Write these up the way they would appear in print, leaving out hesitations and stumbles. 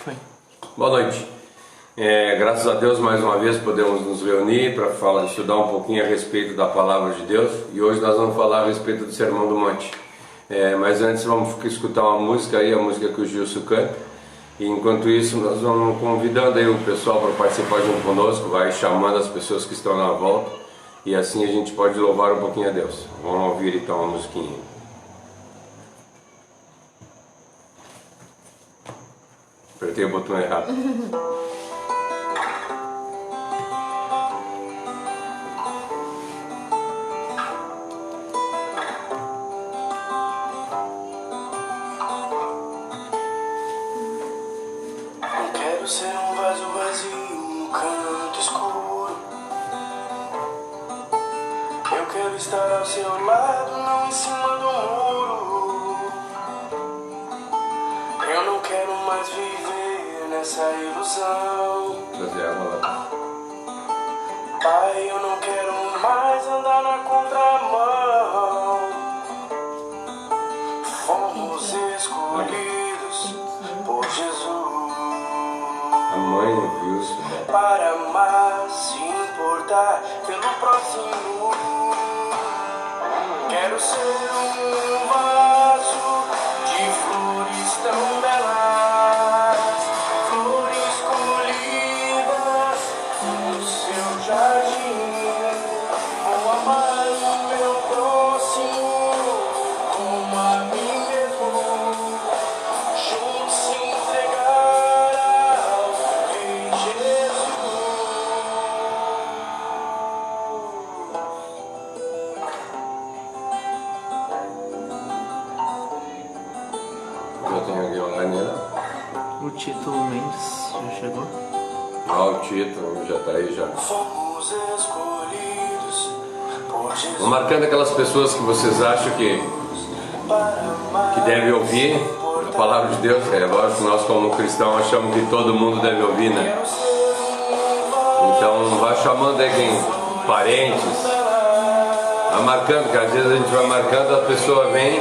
Foi. Boa noite. Graças a Deus mais uma vez podemos nos reunir para estudar um pouquinho a respeito da Palavra de Deus. E hoje nós vamos falar a respeito do Sermão do Monte. Mas antes vamos escutar uma música aí, a música que o Gilson canta. E enquanto isso nós vamos convidando aí o pessoal para participar junto conosco, vai chamando as pessoas que estão na volta. E assim a gente pode louvar um pouquinho a Deus. Vamos ouvir então a musiquinha. Apertei o botão errado. Não quero ser um vaso vazio no canto escuro. Eu quero estar ao seu lado, não em cima do muro. Eu não quero mais viver nessa ilusão. Trazer água lá. Pai, eu não quero mais andar na contramão. Fomos escolhidos por Jesus A mãe não viu isso, né? para amar, se importar pelo próximo. Quero ser um vaso de flores tão belas, flores colhidas no seu jardim. Vou amar o meu próximo como a mim mesmo, juntos se entregar ao Rei Jesus. Já tem alguém online, né? O Tito Mendes já chegou. O Tito já tá aí já. Fomos escolhidos por Jesus Vou marcando aquelas pessoas que vocês acham que para amar, devem ouvir a Palavra de Deus. É lógico que nós como cristãos achamos que todo mundo deve ouvir, né? quero ser um vaso Então vai chamando aí quem, parentes, vai marcando, que às vezes a gente vai marcando, a pessoa vem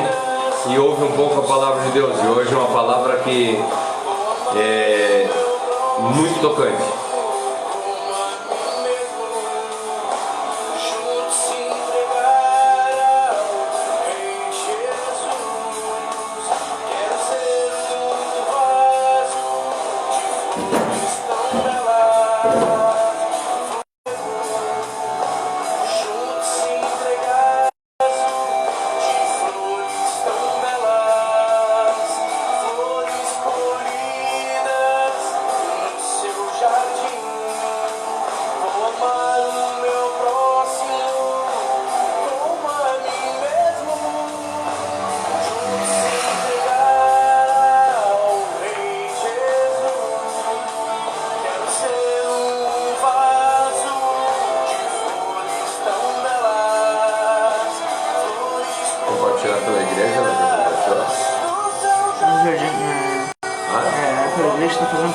e ouve um pouco a Palavra de Deus. E hoje é uma palavra que é muito tocante. juntos se entregar ao Rei Jesus. Quero ser um vaso de flores tão belas, juntos se entregar de flores tão belas, flores colhidas no seu jardim. Vou amar o meu próximo como a mim mesmo, juntos se entregar ao Rei Jesus. Quero ser um vaso de flores tão belas, flores Compartilhar pela igreja, né? Compartilhar. do seu No jardim. jardim. Ah, A igreja tá fazendo.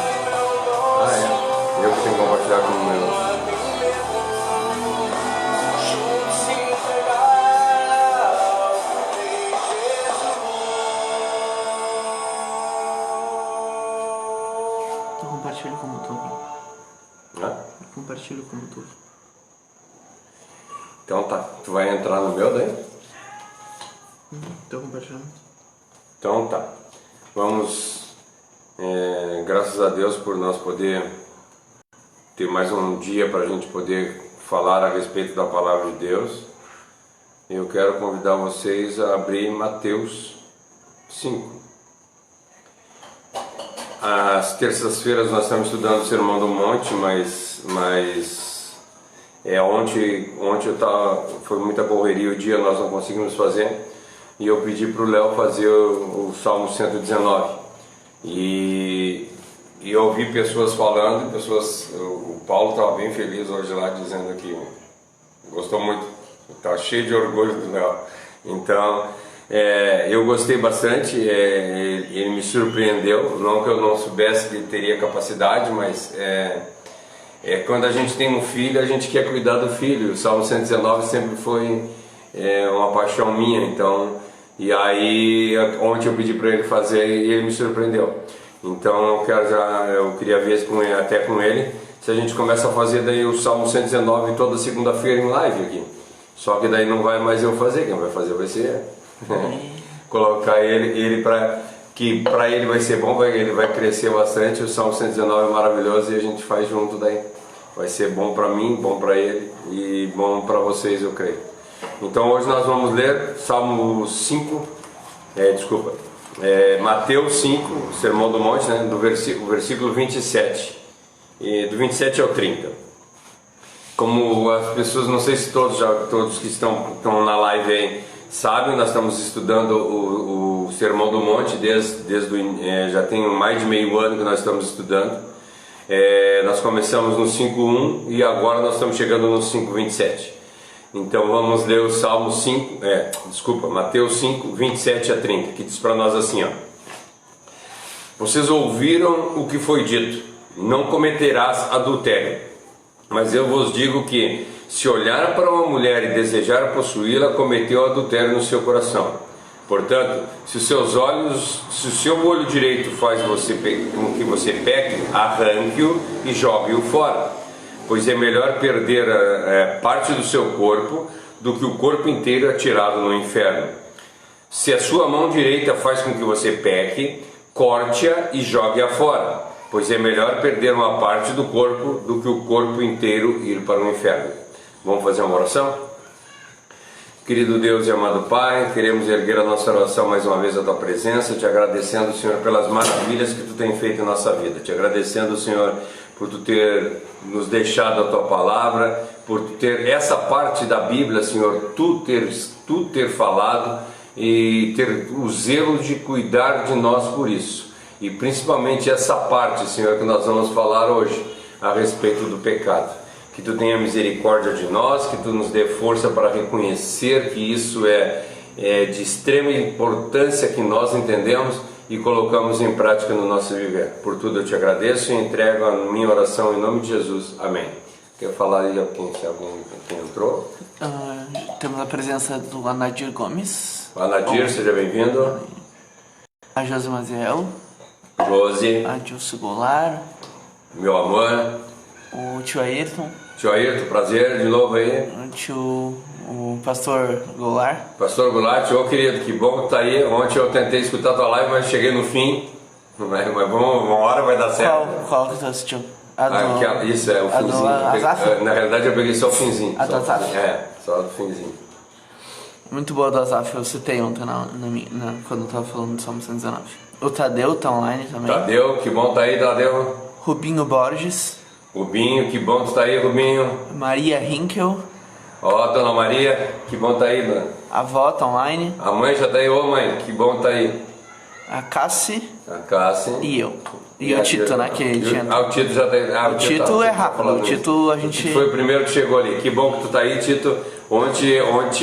é. Eu que tenho que compartilhar com o meu. Juntos se entregar ao Rei Jesus. Tu compartilha como tu. Né? Compartilha como tu. Então tá, tu vai entrar no meu daí? Tô compartilhando. Então tá, vamos, graças a Deus por nós poder ter mais um dia para a gente poder falar a respeito da Palavra de Deus. Eu quero convidar vocês a abrir Mateus 5. Às terças-feiras nós estamos estudando o Sermão do Monte, mas ontem foi muita correria o dia, nós não conseguimos fazer. E eu pedi para o Léo fazer o Salmo 119. E eu ouvi pessoas falando, o Paulo estava bem feliz hoje lá, dizendo que gostou muito, está cheio de orgulho do Léo. Então, eu gostei bastante, ele me surpreendeu, não que eu não soubesse que ele teria capacidade, mas quando a gente tem um filho, a gente quer cuidar do filho. O Salmo 119 sempre foi uma paixão minha, então... E aí, ontem eu pedi para ele fazer e ele me surpreendeu. Então eu queria ver até com ele se a gente começa a fazer daí o Salmo 119 toda segunda-feira em live aqui. Só que daí não vai mais eu fazer, quem vai fazer vai ser colocar ele que para ele vai ser bom, ele vai crescer bastante. O Salmo 119 é maravilhoso e a gente faz junto daí. Vai ser bom para mim, bom para ele e bom para vocês, eu creio. Então hoje nós vamos ler Salmo 5, Mateus 5, o Sermão do Monte, né, do versículo 27, e do 27 ao 30. Como as pessoas, não sei se todos que estão na live aí sabem, nós estamos estudando o Sermão do Monte já tem mais de meio ano que nós estamos estudando. Nós começamos no 5:1 e agora nós estamos chegando no 5:27. Então vamos ler o Salmo 5, Mateus 5, 27 a 30, que diz para nós assim, ó: Vocês ouviram o que foi dito, não cometerás adultério. Mas eu vos digo que, se olhar para uma mulher e desejar possuí-la, cometeu adultério no seu coração. Portanto, se o seu olho direito faz com que você peque, arranque-o e jogue-o fora. Pois é melhor perder parte do seu corpo do que o corpo inteiro atirado no inferno. Se a sua mão direita faz com que você peque, corte-a e jogue-a fora. Pois é melhor perder uma parte do corpo do que o corpo inteiro ir para o inferno. Vamos fazer uma oração? Querido Deus e amado Pai, queremos erguer a nossa oração mais uma vez à Tua presença, te agradecendo, Senhor, pelas maravilhas que Tu tem feito em nossa vida, te agradecendo, Senhor, por Tu ter nos deixado a Tua palavra, por Tu ter essa parte da Bíblia, Senhor, Tu ter falado e ter o zelo de cuidar de nós por isso. E principalmente essa parte, Senhor, que nós vamos falar hoje a respeito do pecado. Que Tu tenha misericórdia de nós, que Tu nos dê força para reconhecer que isso é de extrema importância, que nós entendemos e colocamos em prática no nosso viver. Por tudo eu te agradeço e entrego a minha oração em nome de Jesus. Amém. Quer falar aí quem entrou? Temos a presença do Anadir Gomes. Anadir, seja bem-vindo. A Josi Maziel. Josi. A Dilce Goulart. Meu amor. O tio Ayrton. Tio Ayrton, prazer de novo aí. O pastor Goulart. Pastor Goulart, ô querido, que bom que tá aí. Ontem eu tentei escutar tua live, mas cheguei no fim. Mas vamos, uma hora vai dar certo. Qual que tu assistiu? Isso é o finzinho. Na realidade eu peguei só o finzinho. A do Azaf? Só o finzinho. Muito boa do Azaf, eu citei ontem quando eu tava falando do Salmo 119. O Tadeu tá online também. Tadeu, que bom tá aí, Tadeu. Rubinho Borges. Rubinho, que bom tu tá aí, Rubinho. Maria Hinkel. Ó, Dona Maria, que bom tá aí, dona. A avó tá online. A mãe já tá aí, ô mãe, que bom tá aí. A Cassi. A Cassi. E eu. E o Tito, né, que tinha... o Tito já tá aí. O Tito é rápido, o Tito a gente... Foi o primeiro que chegou ali. Que bom que tu tá aí, Tito. Ontem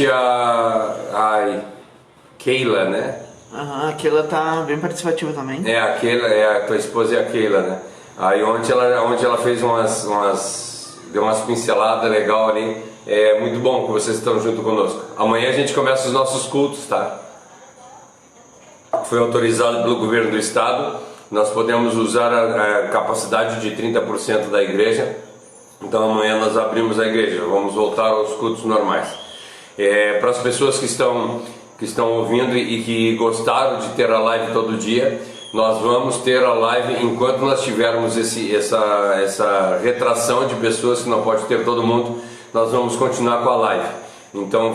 a Keila, né? Aham, a Keila tá bem participativa também. A Keila, a tua esposa é a Keila, né? Aí ontem ela fez deu umas pinceladas legal ali. É muito bom que vocês estão junto conosco. Amanhã a gente começa os nossos cultos, tá? Foi autorizado pelo governo do estado. Nós podemos usar a capacidade de 30% da igreja. Então amanhã nós abrimos a igreja. Vamos voltar aos cultos normais. Para as pessoas que estão ouvindo e que gostaram de ter a live todo dia, nós vamos ter a live enquanto nós tivermos essa retração de pessoas, que não pode ter todo mundo. Nós vamos continuar com a live. Então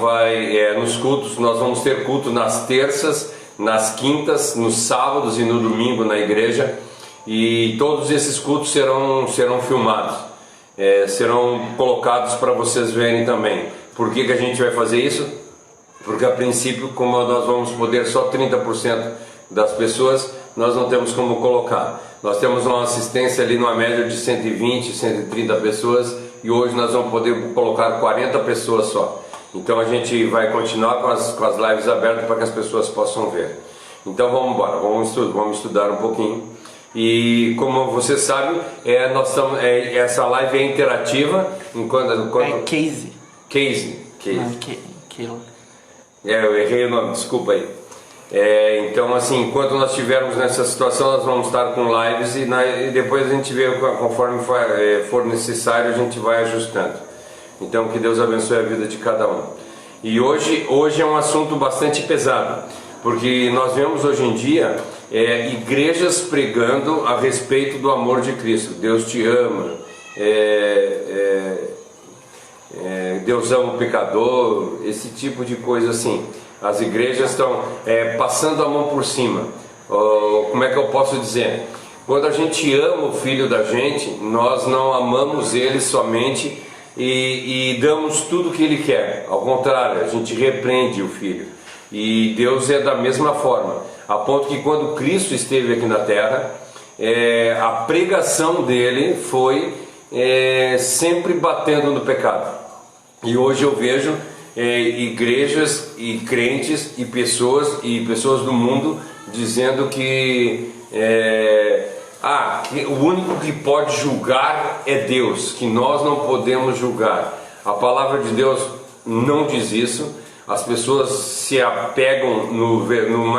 nos cultos, nós vamos ter culto nas terças, nas quintas, nos sábados e no domingo na igreja. E todos esses cultos serão filmados, serão colocados para vocês verem também. Por que a gente vai fazer isso? Porque a princípio, como nós vamos poder só 30% das pessoas, nós não temos como colocar. Nós temos uma assistência ali numa média de 120, 130 pessoas, e hoje nós vamos poder colocar 40 pessoas só. Então a gente vai continuar com as lives abertas para que as pessoas possam ver. Então vamos embora, vamos estudar um pouquinho. E como você sabe, essa live é interativa. Casey. Casey. Keila. Eu errei o nome, desculpa aí. Então, assim, enquanto nós estivermos nessa situação, nós vamos estar com lives e depois a gente vê, conforme for necessário, a gente vai ajustando. Então, que Deus abençoe a vida de cada um. E hoje é um assunto bastante pesado, porque nós vemos hoje em dia igrejas pregando a respeito do amor de Cristo. Deus te ama, Deus ama o pecador, esse tipo de coisa assim. As igrejas estão passando a mão por cima. Como é que eu posso dizer? Quando a gente ama o filho da gente, nós não amamos ele somente e damos tudo o que ele quer. Ao contrário, a gente repreende o filho. E Deus é da mesma forma, a ponto que quando Cristo esteve aqui na terra, a pregação dele foi sempre batendo no pecado. E hoje eu vejo igrejas e crentes e pessoas do mundo dizendo que o único que pode julgar é Deus, que nós não podemos julgar. A palavra de Deus não diz isso. As pessoas se apegam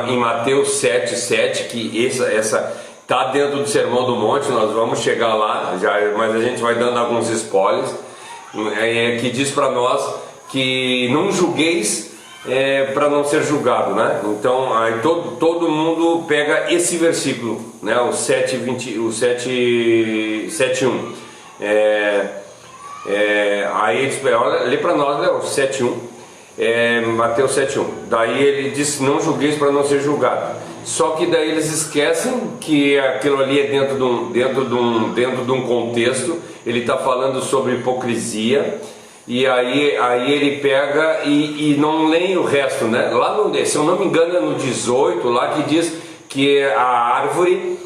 em Mateus 7,7, que essa está dentro do Sermão do Monte. Nós vamos chegar lá, mas a gente vai dando alguns spoilers, que diz para nós que não julgueis para não ser julgado, né? Então aí todo mundo pega esse versículo, né? O 7:1. Aí eles lê para nós, né? O 7:1, Mateus 7:1. Daí ele diz: não julgueis para não ser julgado. Só que daí eles esquecem que aquilo ali é dentro de um contexto. Ele está falando sobre hipocrisia. E aí ele pega e não lê o resto, né? Lá se eu não me engano é no 18 lá, que diz que a árvore,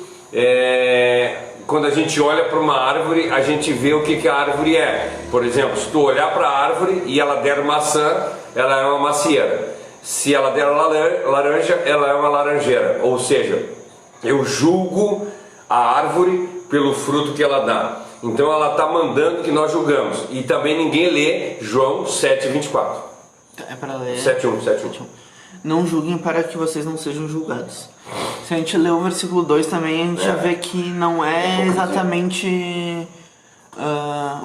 quando a gente olha para uma árvore, a gente vê o que a árvore é. Por exemplo, se tu olhar para a árvore e ela der maçã, ela é uma macieira. Se ela der laranja, ela é uma laranjeira. Ou seja, eu julgo a árvore pelo fruto que ela dá. Então ela está mandando que nós julgamos. E também ninguém lê João 7:24. É para ler 7:1. Não julguem para que vocês não sejam julgados. Se a gente ler o versículo 2 também, a gente já vê que não é exatamente...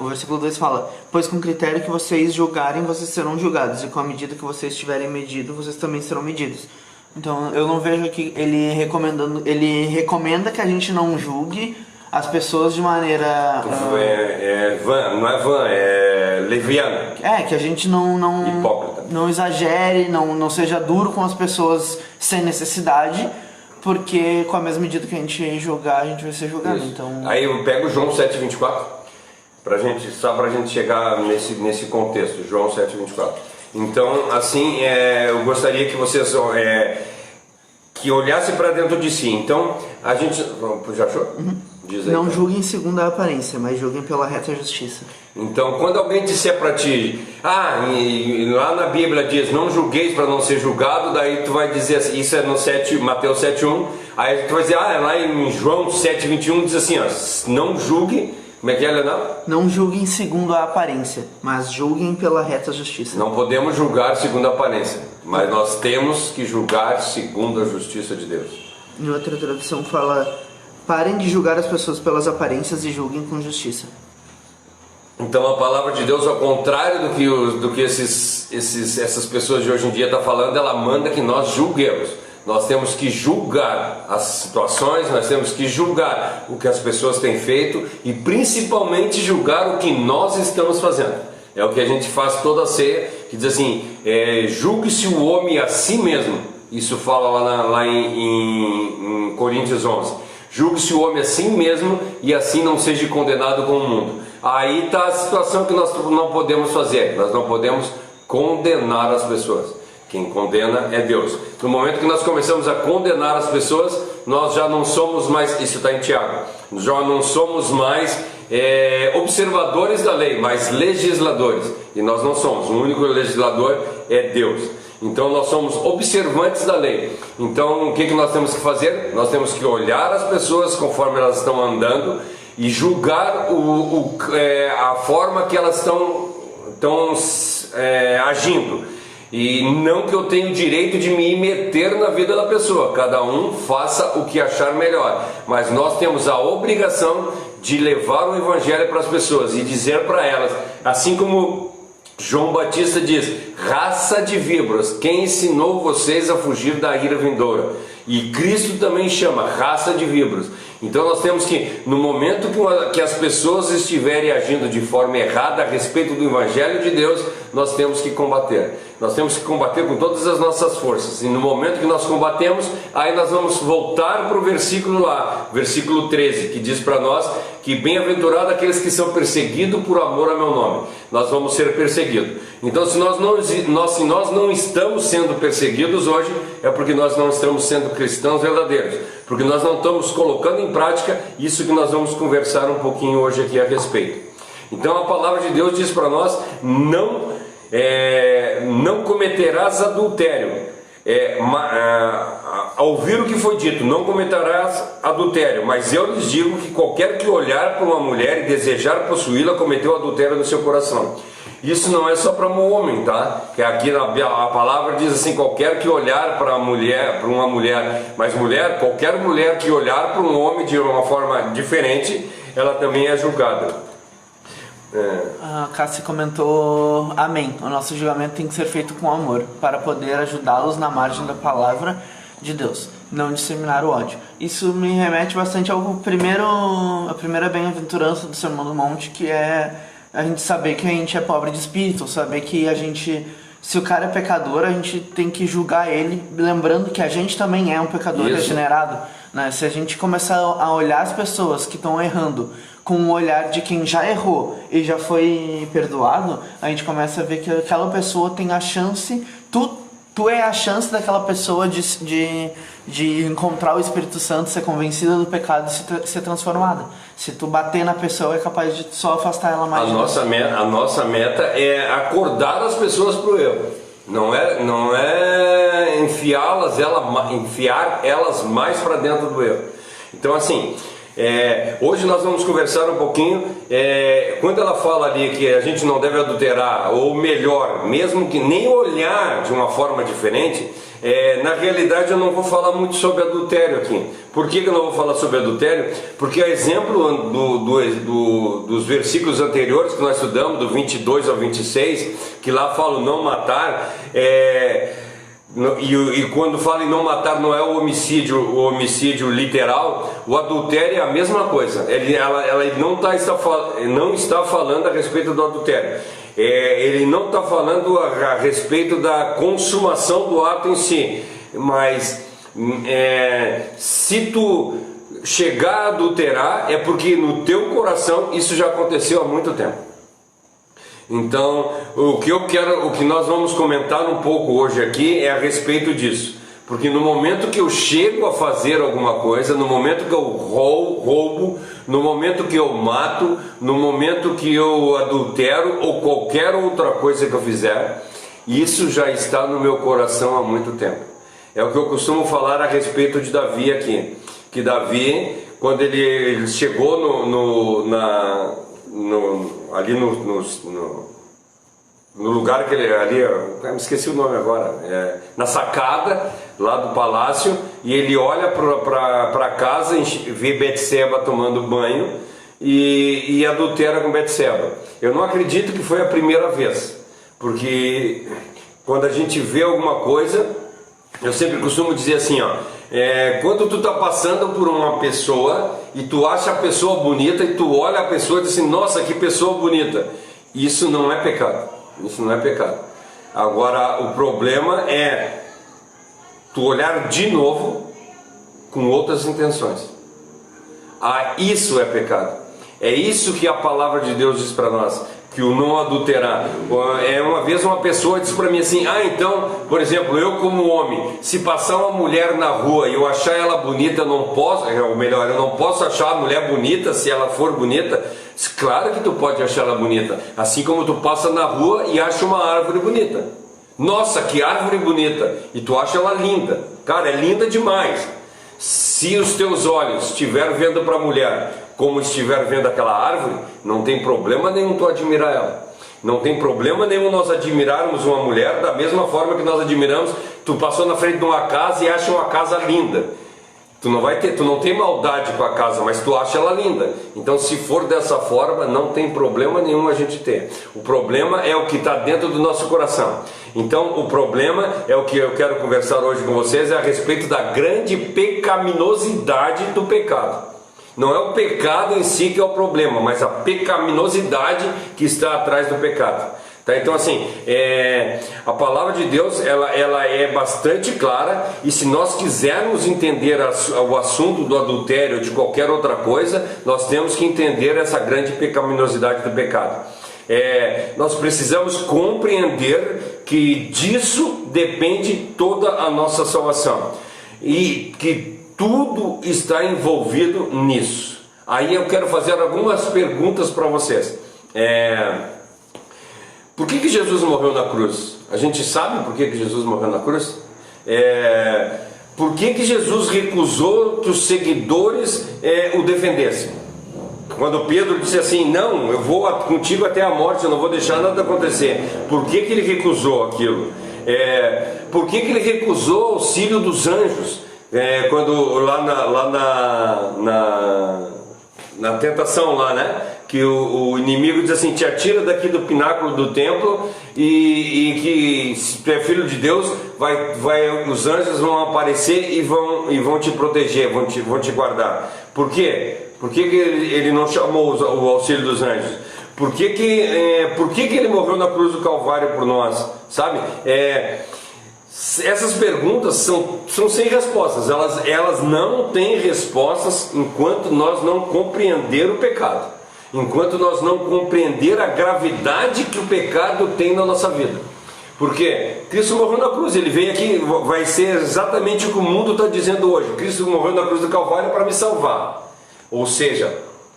o versículo 2 fala: pois com o critério que vocês julgarem, vocês serão julgados, e com a medida que vocês tiverem medido, vocês também serão medidos. Então eu não vejo aqui ele recomenda que a gente não julgue as pessoas de maneira... não é vã, é leviana. Que a gente não hipócrita. Não exagere, não seja duro com as pessoas sem necessidade, porque com a mesma medida que a gente julgar, a gente vai ser julgado. Então... Aí eu pego João 7:24, só pra gente chegar nesse contexto, João 7:24. Então, assim, eu gostaria que vocês que olhassem para dentro de si. Então, a gente... Já achou? Uhum. Diz aí, não julguem segundo a aparência, mas julguem pela reta justiça. Então, quando alguém disser para ti, e lá na Bíblia diz, não julgueis para não ser julgado, daí tu vai dizer assim, isso é no Mateus 7:1, aí tu vai dizer, lá em João 7:21 diz assim, não julgue, como é que é, Leonardo? Não julguem segundo a aparência, mas julguem pela reta justiça. Não podemos julgar segundo a aparência, mas nós temos que julgar segundo a justiça de Deus. Em outra tradução fala: parem de julgar as pessoas pelas aparências e julguem com justiça. Então a palavra de Deus, ao contrário do que essas pessoas de hoje em dia estão falando, ela manda que nós julguemos. Nós temos que julgar as situações, nós temos que julgar o que as pessoas têm feito e principalmente julgar o que nós estamos fazendo. É o que a gente faz toda a ceia, que diz assim, julgue-se o homem a si mesmo. Isso fala lá em Coríntios 11. Julgue-se o homem a si mesmo e assim não seja condenado com o mundo. Aí está a situação que nós não podemos fazer. Nós não podemos condenar as pessoas. Quem condena é Deus. No momento que nós começamos a condenar as pessoas, nós já não somos mais, isso está em Tiago, já não somos mais observadores da lei, mas legisladores. E nós não somos, o único legislador é Deus. Então nós somos observantes da lei. Então o que nós temos que fazer? Nós temos que olhar as pessoas conforme elas estão andando e julgar a forma que elas estão agindo. E não que eu tenha o direito de me meter na vida da pessoa, cada um faça o que achar melhor, mas nós temos a obrigação de levar o evangelho para as pessoas e dizer para elas, assim como João Batista diz, raça de víboras, quem ensinou vocês a fugir da ira vindoura? E Cristo também chama raça de víboras. Então nós temos que, no momento que as pessoas estiverem agindo de forma errada a respeito do Evangelho de Deus, nós temos que combater. Nós temos que combater com todas as nossas forças. E no momento que nós combatemos, aí nós vamos voltar para o versículo lá, versículo 13, que diz para nós que bem-aventurado aqueles que são perseguidos por amor a meu nome. Nós vamos ser perseguidos. Então se nós não estamos sendo perseguidos hoje, é porque nós não estamos sendo cristãos verdadeiros. Porque nós não estamos colocando em prática isso que nós vamos conversar um pouquinho hoje aqui a respeito. Então a palavra de Deus diz para nós, não cometerás adultério. Ao ouvir o que foi dito, não cometerás adultério, mas eu lhes digo que qualquer que olhar para uma mulher e desejar possuí-la, cometeu adultério no seu coração. Isso não é só para um homem, tá? Que aqui a palavra diz assim, qualquer que olhar para uma mulher, mas qualquer mulher que olhar para um homem de uma forma diferente, ela também é julgada. A Cássia comentou, amém, o nosso julgamento tem que ser feito com amor, para poder ajudá-los na margem da palavra de Deus, não disseminar o ódio. Isso me remete bastante a primeira bem-aventurança do Sermão do Monte, que é a gente saber que a gente é pobre de espírito, saber que a gente, se o cara é pecador, a gente tem que julgar ele, lembrando que a gente também é um pecador regenerado, né? Se a gente começar a olhar as pessoas que estão errando com o olhar de quem já errou e já foi perdoado, a gente começa a ver que aquela pessoa tem a chance, tu é a chance daquela pessoa de encontrar o Espírito Santo, ser convencida do pecado e ser transformada. Se tu bater na pessoa, é capaz de só afastar ela mais. A nossa meta é acordar as pessoas para o erro. Não é enfiar elas mais para dentro do erro. Então assim, hoje nós vamos conversar um pouquinho, quando ela fala ali que a gente não deve adulterar, ou melhor, mesmo que nem olhar de uma forma diferente, na realidade eu não vou falar muito sobre adultério aqui. Por que eu não vou falar sobre adultério? Porque a exemplo dos versículos anteriores que nós estudamos, do 22 ao 26, que lá fala não matar, e quando fala em não matar não é o homicídio literal, o adultério é a mesma coisa. Ela não está falando a respeito do adultério. Ele não está falando a respeito da consumação do ato em si, mas se tu chegar a adulterar é porque no teu coração isso já aconteceu há muito tempo. Então o que nós vamos comentar um pouco hoje aqui é a respeito disso, porque no momento que eu chego a fazer alguma coisa, no momento que eu roubo, no momento que eu mato, no momento que eu adultero ou qualquer outra coisa que eu fizer, isso já está no meu coração há muito tempo. É o que eu costumo falar a respeito de Davi aqui, que Davi, quando ele chegou ali no lugar que ele ali, eu me esqueci o nome agora, na sacada lá do palácio, e ele olha para casa e vê Betseba tomando banho e adultera com Betseba. Eu não acredito que foi a primeira vez, porque quando a gente vê alguma coisa, eu sempre costumo dizer assim, quando tu está passando por uma pessoa e tu acha a pessoa bonita e tu olha a pessoa e diz assim, nossa, que pessoa bonita, isso não é pecado. Isso não é pecado. Agora o problema é tu olhar de novo com outras intenções. Isso é pecado. É isso que a palavra de Deus diz para nós, que o não adulterar. Uma vez uma pessoa disse para mim assim, então, por exemplo, eu como homem, se passar uma mulher na rua e eu achar ela bonita, eu não posso, ou melhor, eu não posso achar a mulher bonita se ela for bonita. Claro que tu pode achar ela bonita, assim como tu passa na rua e acha uma árvore bonita. Nossa, que árvore bonita! E tu acha ela linda. Cara, é linda demais. Se os teus olhos estiver vendo para a mulher como estiver vendo aquela árvore, não tem problema nenhum tu admirar ela. Não tem problema nenhum nós admirarmos uma mulher da mesma forma que nós admiramos. Tu passou na frente de uma casa e acha uma casa linda. Tu não tem maldade com a casa, mas tu acha ela linda. Então, se for dessa forma, não tem problema nenhum a gente ter. O problema é o que está dentro do nosso coração. Então, o problema é o que eu quero conversar hoje com vocês, é a respeito da grande pecaminosidade do pecado. Não é o pecado em si que é o problema, mas a pecaminosidade que está atrás do pecado. Tá? Então, assim, a palavra de Deus ela é bastante clara, e se nós quisermos entender o assunto do adultério ou de qualquer outra coisa, nós temos que entender essa grande pecaminosidade do pecado. Nós precisamos compreender que disso depende toda a nossa salvação, e que tudo está envolvido nisso. Aí eu quero fazer algumas perguntas para vocês. Por que Jesus morreu na cruz? A gente sabe por que Jesus morreu na cruz? Por que Jesus recusou que os seguidores o defendessem? Quando Pedro disse assim, não, eu vou contigo até a morte, eu não vou deixar nada acontecer. Por que ele recusou aquilo? Por que ele recusou o auxílio dos anjos? Quando lá na tentação lá, né? Que o inimigo diz assim, te atira daqui do pináculo do templo, e que se tu é filho de Deus, os anjos vão aparecer e vão te proteger, vão te guardar. Por quê? Por que ele não chamou o auxílio dos anjos? Por que ele morreu na cruz do Calvário por nós? Sabe? Essas perguntas são sem respostas. Elas não têm respostas enquanto nós não compreender o pecado, enquanto nós não compreender a gravidade que o pecado tem na nossa vida. Porque Cristo morreu na cruz, ele veio aqui, vai ser exatamente o que o mundo está dizendo hoje. Cristo morreu na cruz do Calvário para me salvar. Ou seja,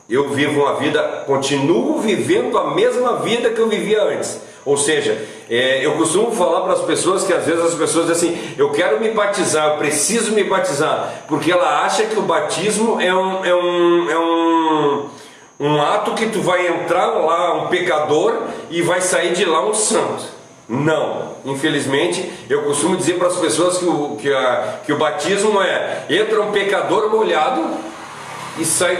eu vivo uma vida, continuo vivendo a mesma vida que eu vivia antes. Ou seja, eu costumo falar para as pessoas que às vezes as pessoas dizem assim, eu quero me batizar, eu preciso me batizar, porque ela acha que o batismo é um ato que tu vai entrar lá um pecador e vai sair de lá um santo. Não, infelizmente eu costumo dizer para as pessoas que o batismo entra um pecador molhado e sai,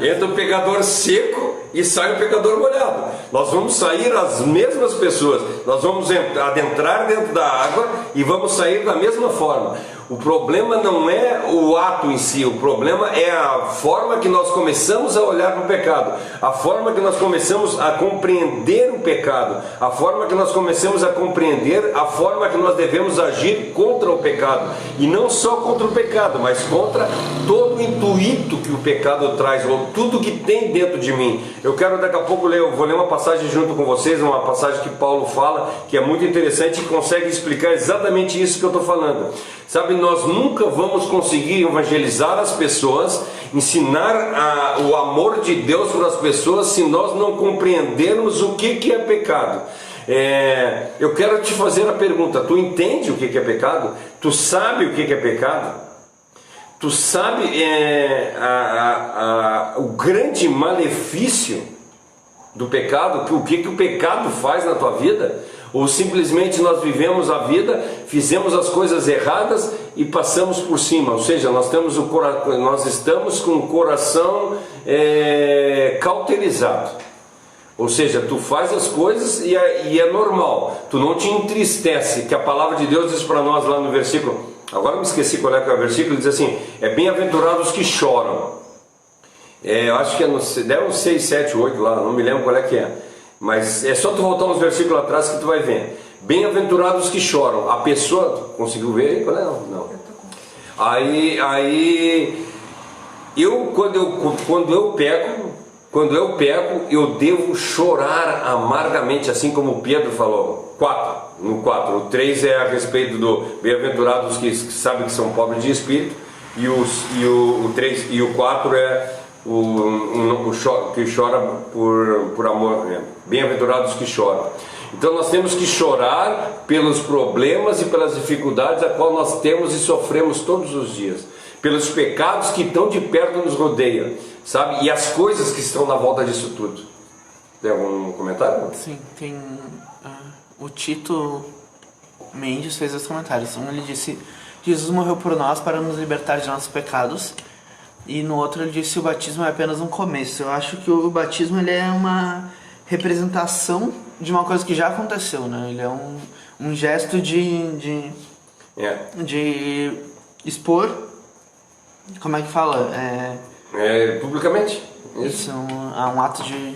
entra um pecador seco e sai um pecador molhado. Nós vamos sair as mesmas pessoas, nós vamos adentrar dentro da água e vamos sair da mesma forma. O problema não é o ato em si, o problema é a forma que nós começamos a olhar para o pecado, a forma que nós começamos a compreender o pecado, a forma que nós começamos a compreender a forma que nós devemos agir contra o pecado. E não só contra o pecado, mas contra todo o intuito que o pecado traz, ou tudo que tem dentro de mim. Eu quero daqui a pouco vou ler uma passagem junto com vocês, uma passagem que Paulo fala, que é muito interessante e consegue explicar exatamente isso que eu estou falando. Sabe, nós nunca vamos conseguir evangelizar as pessoas, ensinar o amor de Deus para as pessoas, se nós não compreendermos o que é pecado. Eu quero te fazer a pergunta, tu entende o que é pecado? Tu sabe o que é pecado? Tu sabe o grande malefício do pecado? O que o pecado faz na tua vida? Ou simplesmente nós vivemos a vida, fizemos as coisas erradas e passamos por cima? Ou seja, nós estamos com o coração cauterizado. Ou seja, tu faz as coisas e é normal, tu não te entristece, que a palavra de Deus diz para nós lá no versículo, agora me esqueci qual é que é o versículo, diz assim, bem-aventurados que choram. Eu acho que deve uns 6, 7, 8 lá, não me lembro qual é que é. Mas é só tu voltar uns versículos atrás que tu vai ver. Bem-aventurados que choram. A pessoa, conseguiu ver aí? Não. Aí quando eu peco, eu devo chorar amargamente, assim como Pedro falou. 4. No 4. O 3 é a respeito do bem-aventurados que sabem que são pobres de espírito. E o 3 e o 4 é que chora por amor, né? Bem-aventurados que choram. Então nós temos que chorar pelos problemas e pelas dificuldades a qual nós temos e sofremos todos os dias, pelos pecados que tão de perto nos rodeiam, sabe? E as coisas que estão na volta disso tudo. Tem algum comentário? Sim, tem o Tito Mendes fez os comentários. Um ele disse: Jesus morreu por nós para nos libertar de nossos pecados. E no outro ele disse: o batismo é apenas um começo. Eu acho que o batismo ele é uma representação de uma coisa que já aconteceu, né? Ele é um gesto de expor, como é que fala? Publicamente. Isso é um ato de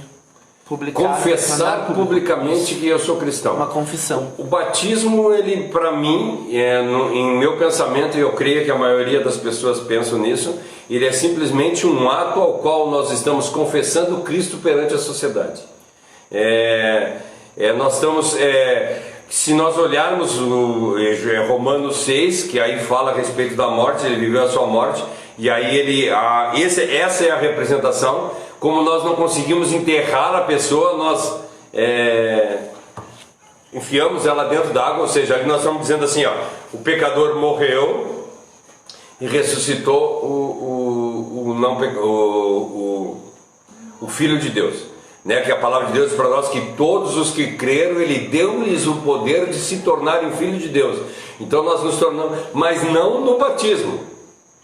publicar, confessar publicamente que eu sou cristão. Uma confissão. O batismo, ele, para mim, em meu pensamento, e eu creio que a maioria das pessoas pensam nisso, ele é simplesmente um ato ao qual nós estamos confessando Cristo perante a sociedade. Nós estamos, se nós olharmos Romanos 6, que aí fala a respeito da morte, ele viveu a sua morte, e aí essa é a representação. Como nós não conseguimos enterrar a pessoa, nós enfiamos ela dentro da água, ou seja, ali nós estamos dizendo assim, o pecador morreu e ressuscitou o Filho de Deus, né? Que a palavra de Deus diz para nós que todos os que creram, Ele deu-lhes o poder de se tornarem filhos de Deus. Então nós nos tornamos, mas não no batismo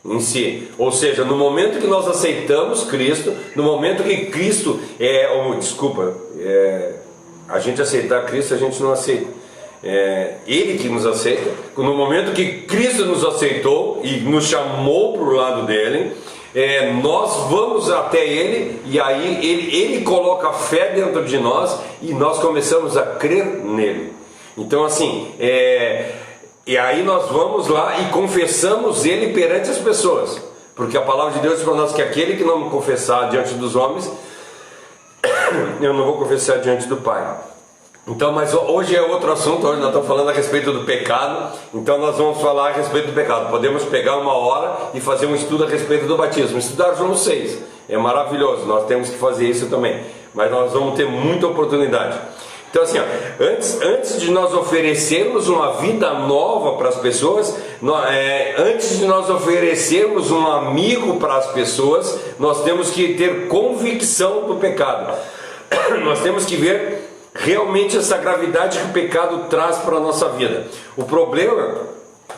em si, ou seja, no momento que nós aceitamos Cristo, no momento que Cristo a gente aceitar Cristo, a gente não aceita, Ele que nos aceita. No momento que Cristo nos aceitou e nos chamou para o lado dele, nós vamos até Ele, e aí ele coloca a fé dentro de nós e nós começamos a crer nele. Então assim, e aí nós vamos lá e confessamos Ele perante as pessoas, porque a palavra de Deus diz para nós que aquele que não me confessar diante dos homens, eu não vou confessar diante do Pai. Então, mas hoje é outro assunto. Hoje nós estamos falando a respeito do pecado, então nós vamos falar a respeito do pecado. Podemos pegar uma hora e fazer um estudo a respeito do batismo, estudar João 6, é maravilhoso, nós temos que fazer isso também, mas nós vamos ter muita oportunidade. Então assim, antes de nós oferecermos uma vida nova para as pessoas, antes de nós oferecermos um amigo para as pessoas, nós temos que ter convicção do pecado. Nós temos que ver realmente essa gravidade que o pecado traz para a nossa vida. O problema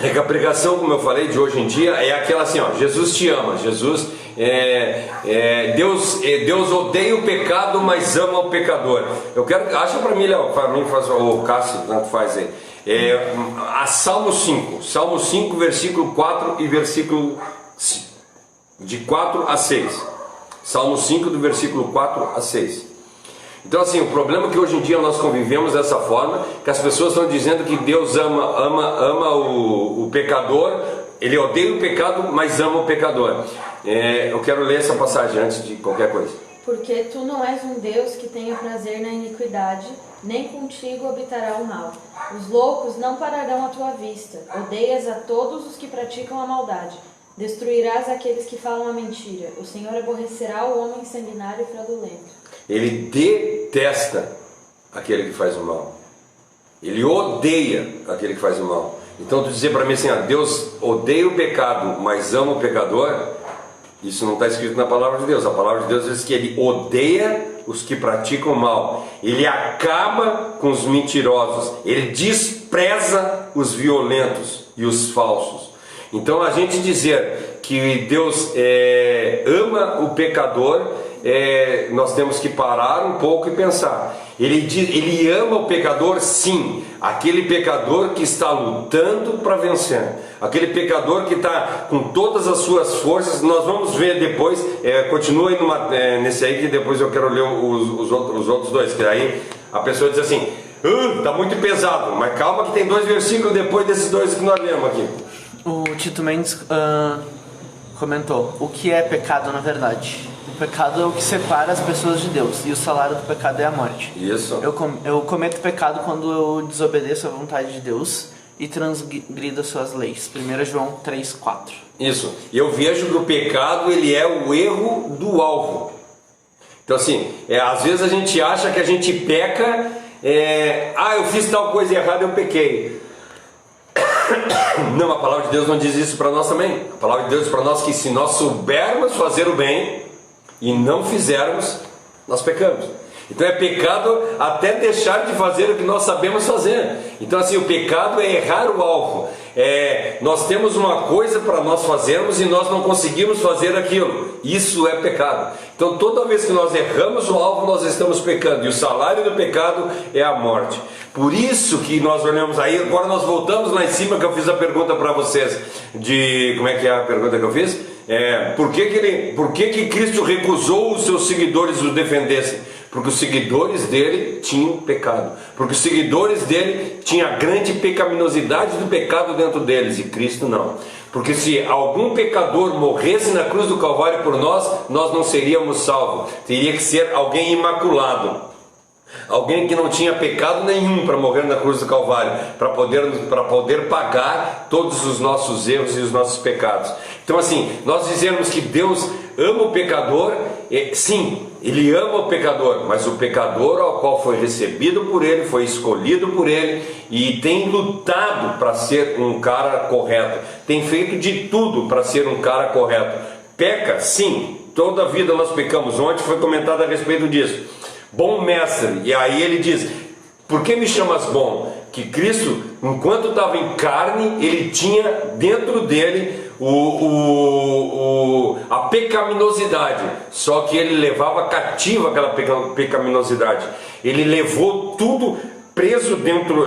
é que a pregação, como eu falei, de hoje em dia é aquela assim, Jesus te ama, Jesus Deus odeia o pecado, mas ama o pecador. Eu quero, acha para mim, Léo, para mim faz o Cássio, tanto faz aí. A Salmo 5, versículo 4 e versículo de 4 a 6. Salmo 5, do versículo 4 a 6. Então assim, o problema é que hoje em dia nós convivemos dessa forma, que as pessoas estão dizendo que Deus ama o pecador, Ele odeia o pecado, mas ama o pecador. Eu quero ler essa passagem antes de qualquer coisa. Porque tu não és um Deus que tenha prazer na iniquidade, nem contigo habitará o mal. Os loucos não pararão à tua vista, odeias a todos os que praticam a maldade. Destruirás aqueles que falam a mentira. O Senhor aborrecerá o homem sanguinário e fraudulento. Ele detesta aquele que faz o mal. Ele odeia aquele que faz o mal. Então tu dizer para mim assim, Deus odeia o pecado, mas ama o pecador, isso não está escrito na palavra de Deus. A palavra de Deus diz que Ele odeia os que praticam o mal. Ele acaba com os mentirosos. Ele despreza os violentos e os falsos. Então a gente dizer que Deus ama o pecador, nós temos que parar um pouco e pensar. Ele ama o pecador, sim, aquele pecador que está lutando para vencer, aquele pecador que está com todas as suas forças. Nós vamos ver depois, continua aí nesse aí, que depois eu quero ler os outros dois, que aí a pessoa diz assim, está muito pesado, mas calma que tem 2 versículos depois desses 2 que nós lemos aqui. O Tito Mendes comentou: o que é pecado na verdade? O pecado é o que separa as pessoas de Deus, e o salário do pecado é a morte. Isso. Eu cometo pecado quando eu desobedeço a vontade de Deus e transgrido as suas leis. 1 João 3,4. Isso. E eu vejo que o pecado, ele é o erro do alvo. Então assim, às vezes a gente acha que a gente peca, eu fiz tal coisa errada, eu pequei. Não, a palavra de Deus não diz isso para nós também. A palavra de Deus diz para nós que se nós soubermos fazer o bem e não fizermos, nós pecamos. Então é pecado até deixar de fazer o que nós sabemos fazer. Então assim, o pecado é errar o alvo. Nós temos uma coisa para nós fazermos e nós não conseguimos fazer aquilo. Isso é pecado. Então toda vez que nós erramos o alvo, nós estamos pecando. E o salário do pecado é a morte. Por isso que nós olhamos aí, agora nós voltamos lá em cima que eu fiz a pergunta para vocês. Como é que é a pergunta que eu fiz? Por que Cristo recusou os seus seguidores o defendessem? Porque os seguidores dele tinham pecado. Porque os seguidores dele tinham a grande pecaminosidade do pecado dentro deles, e Cristo não. Porque se algum pecador morresse na cruz do Calvário por nós, nós não seríamos salvos. Teria que ser alguém imaculado, alguém que não tinha pecado nenhum para morrer na cruz do Calvário, para poder pagar todos os nossos erros e os nossos pecados. Então assim, nós dizemos que Deus ama o pecador, sim, Ele ama o pecador, mas o pecador ao qual foi recebido por Ele, foi escolhido por Ele e tem lutado para ser um cara correto, tem feito de tudo para ser um cara correto. Peca, sim, toda a vida nós pecamos. Ontem foi comentado a respeito disso. Bom mestre, e aí ele diz: por que me chamas bom? Que Cristo, enquanto estava em carne, ele tinha dentro dele a pecaminosidade, só que ele levava cativa aquela pecaminosidade. Ele levou tudo preso dentro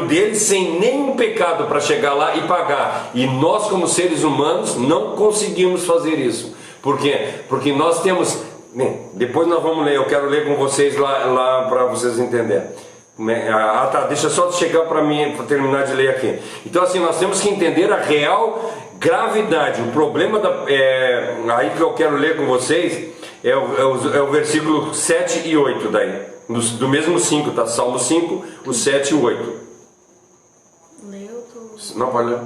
dele, sem nenhum pecado para chegar lá e pagar. E nós, como seres humanos, não conseguimos fazer isso. Por quê? Porque nós temos... Depois nós vamos ler, eu quero ler com vocês lá para vocês entenderem. Deixa só chegar para mim, para terminar de ler aqui. Então assim, nós temos que entender a real gravidade. O problema aí que eu quero ler com vocês é o versículo 7 e 8 daí, do mesmo 5, tá? Salmo 5, o 7 e o 8. Leu? Não, pode ler.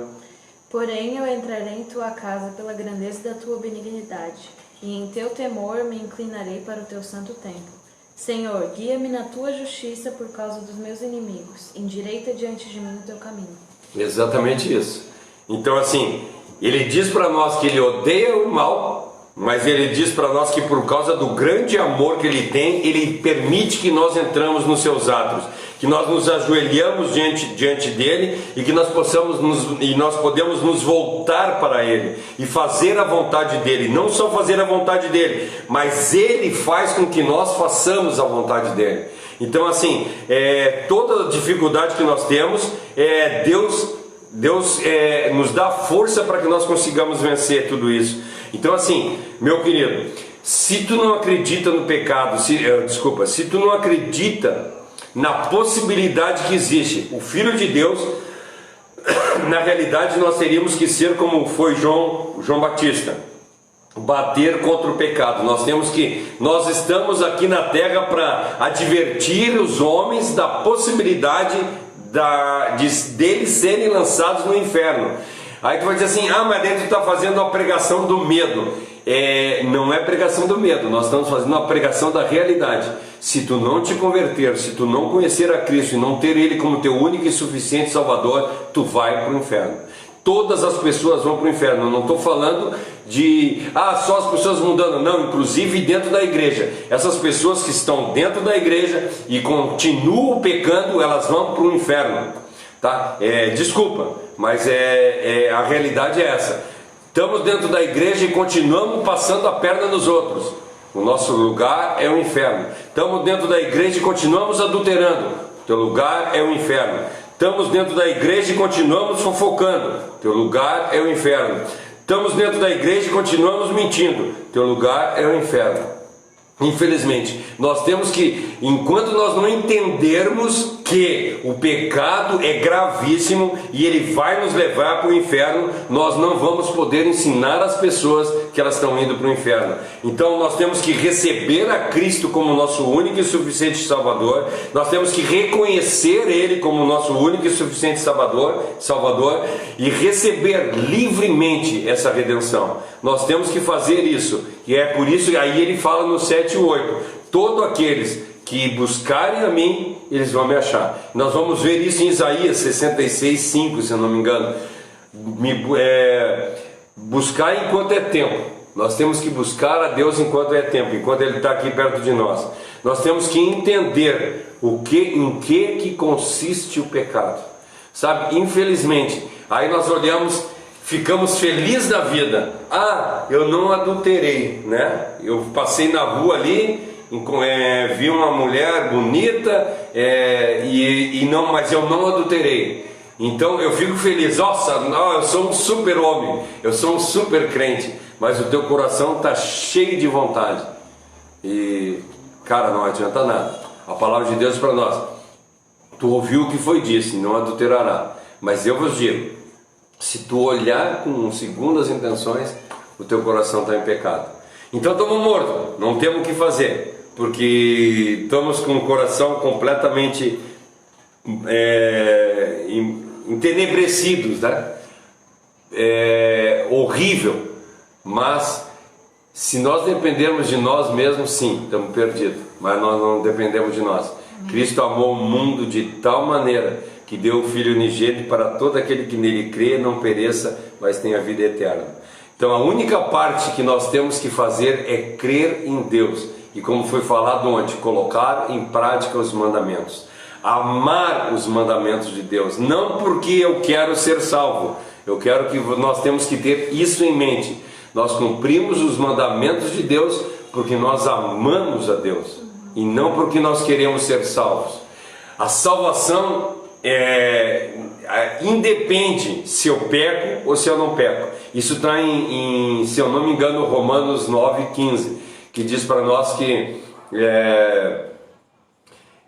Porém eu entrarei em tua casa pela grandeza da tua benignidade, e em teu temor me inclinarei para o teu santo templo. Senhor, guia-me na tua justiça por causa dos meus inimigos, endireita diante de mim o teu caminho. Exatamente isso. Então assim, ele diz para nós que ele odeia o mal, mas ele diz para nós que por causa do grande amor que ele tem, ele permite que nós entramos nos seus atos, que nós nos ajoelhamos diante dele e que nós podemos nos voltar para ele e fazer a vontade dele. Não só fazer a vontade dele, mas ele faz com que nós façamos a vontade dele. Então assim, toda a dificuldade que nós temos, Deus nos dá força para que nós consigamos vencer tudo isso. Então assim, meu querido, se tu não acredita no pecado, se tu não acredita na possibilidade que existe o Filho de Deus, na realidade nós teríamos que ser como foi João Batista, bater contra o pecado. Nós estamos aqui na terra para advertir os homens da possibilidade deles serem lançados no inferno. Aí tu vai dizer assim: mas daí tu está fazendo a pregação do medo. Não é pregação do medo, nós estamos fazendo uma pregação da realidade. Se tu não te converter, se tu não conhecer a Cristo e não ter Ele como teu único e suficiente Salvador, tu vai para o inferno. Todas as pessoas vão para o inferno. Eu não estou falando de só as pessoas mudando, não, inclusive dentro da igreja. Essas pessoas que estão dentro da igreja e continuam pecando, elas vão para o inferno, tá? Desculpa, mas a realidade é essa. Estamos dentro da igreja e continuamos passando a perna nos outros. O nosso lugar é o inferno. Estamos dentro da igreja e continuamos adulterando. Teu lugar é o inferno. Estamos dentro da igreja e continuamos fofocando. Teu lugar é o inferno. Estamos dentro da igreja e continuamos mentindo. Teu lugar é o inferno. Infelizmente, nós temos que, enquanto nós não entendermos que o pecado é gravíssimo e ele vai nos levar para o inferno, nós não vamos poder ensinar as pessoas que elas estão indo para o inferno. Então nós temos que receber a Cristo como nosso único e suficiente Salvador, nós temos que reconhecer Ele como nosso único e suficiente Salvador e receber livremente essa redenção. Nós temos que fazer isso, e é por isso que aí ele fala no 7 e 8: todos aqueles que buscarem a mim, eles vão me achar. Nós vamos ver isso em Isaías 66, 5, se eu não me engano. Buscar enquanto é tempo. Nós temos que buscar a Deus enquanto é tempo, enquanto Ele está aqui perto de nós. Nós temos que entender em que consiste o pecado. Sabe, infelizmente, aí nós olhamos, ficamos felizes da vida. Ah, eu não adulterei, né? Eu passei na rua ali, vi uma mulher bonita, mas eu não adulterei. Então eu fico feliz. Nossa, eu sou um super homem, eu sou um super crente. Mas o teu coração está cheio de vontade. E, cara, não adianta nada. A palavra de Deus para nós: tu ouviu o que foi dito, não adulterará. Mas eu vos digo, se tu olhar com segundas intenções, o teu coração está em pecado. Então estamos mortos, não temos o que fazer, porque estamos com o coração completamente entenebrecidos, né? Horrível. Mas se nós dependermos de nós mesmos, sim, estamos perdidos. Mas nós não dependemos de nós. Cristo amou o mundo de tal maneira que deu o Filho unigênito para todo aquele que nele crê, não pereça, mas tenha vida eterna. Então a única parte que nós temos que fazer é crer em Deus. E como foi falado ontem, colocar em prática os mandamentos. Amar os mandamentos de Deus. Não porque eu quero ser salvo. Nós temos que ter isso em mente. Nós cumprimos os mandamentos de Deus porque nós amamos a Deus. E não porque nós queremos ser salvos. A salvação independe se eu peco ou se eu não peco. Isso está se eu não me engano, Romanos 9,15, que diz para nós que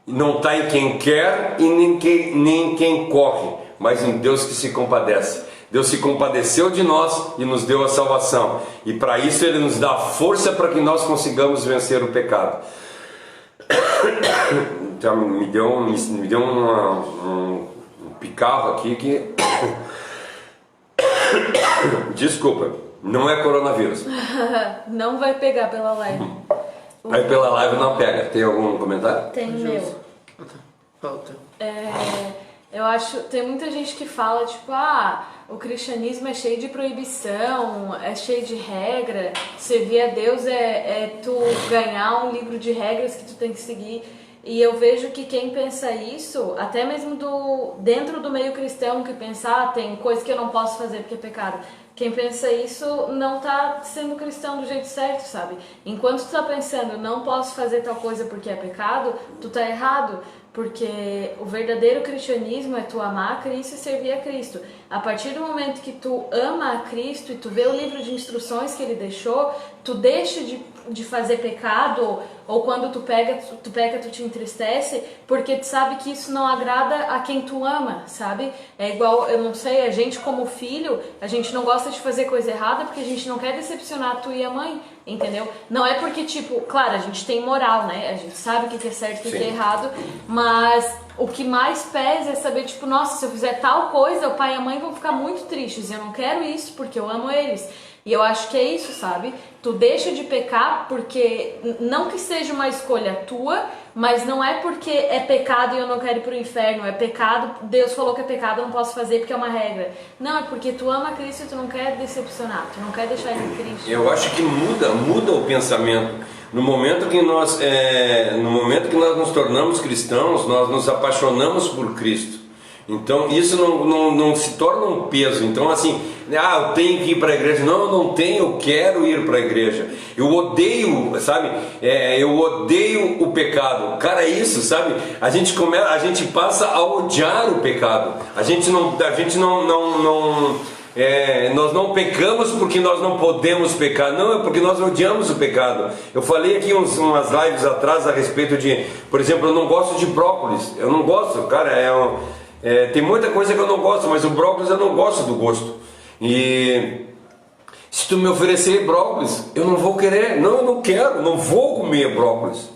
não está em quem quer e nem quem corre, mas em Deus que se compadece. Deus se compadeceu de nós e nos deu a salvação. E para isso Ele nos dá força para que nós consigamos vencer o pecado. Então, me deu um picarro aqui que... Desculpa, não é coronavírus. Não vai pegar pela live. Aí pela live não pega. Tem algum comentário? Tem meu. Falta. Eu acho, tem muita gente que fala, tipo, o cristianismo é cheio de proibição, é cheio de regra, servir a Deus é tu ganhar um livro de regras que tu tem que seguir. E eu vejo que quem pensa isso, até mesmo dentro do meio cristão, que pensa, tem coisa que eu não posso fazer porque é pecado. Quem pensa isso não tá sendo cristão do jeito certo, sabe? Enquanto tu tá pensando, não posso fazer tal coisa porque é pecado, tu tá errado. Porque o verdadeiro cristianismo é tu amar a Cristo e servir a Cristo. A partir do momento que tu ama a Cristo e tu vê o livro de instruções que Ele deixou, tu deixa de fazer pecado, ou quando tu peca, tu te entristece, porque tu sabe que isso não agrada a quem tu ama, sabe? É igual, eu não sei, a gente como filho, a gente não gosta de fazer coisa errada porque a gente não quer decepcionar tu e a mãe, entendeu? Não é porque, tipo, claro, a gente tem moral, né? A gente sabe o que é certo e o que é errado, mas o que mais pesa é saber, tipo, nossa, se eu fizer tal coisa, o pai e a mãe vão ficar muito tristes, e eu não quero isso porque eu amo eles. E eu acho que é isso, sabe? Tu deixa de pecar porque, não que seja uma escolha tua, mas não é porque é pecado e eu não quero ir pro inferno, é pecado, Deus falou que é pecado, eu não posso fazer porque é uma regra. Não, é porque tu ama Cristo e tu não quer decepcionar, tu não quer deixar Ele em Cristo. Eu acho que muda o pensamento. No momento que nós nos tornamos cristãos, nós nos apaixonamos por Cristo. Então isso não se torna um peso. Então assim, eu tenho que ir para a igreja. Não, eu não tenho, eu quero ir para a igreja. Eu odeio, sabe? Eu odeio o pecado. Cara, é isso, sabe? A gente passa a odiar o pecado. Nós não pecamos porque nós não podemos pecar. Não, é porque nós odiamos o pecado. Eu falei aqui umas lives atrás a respeito de, por exemplo, eu não gosto de brócolis. Eu não gosto, cara. Tem muita coisa que eu não gosto, mas o brócolis eu não gosto do gosto. E se tu me oferecer brócolis, eu não vou querer. Não, eu não quero, não vou comer brócolis.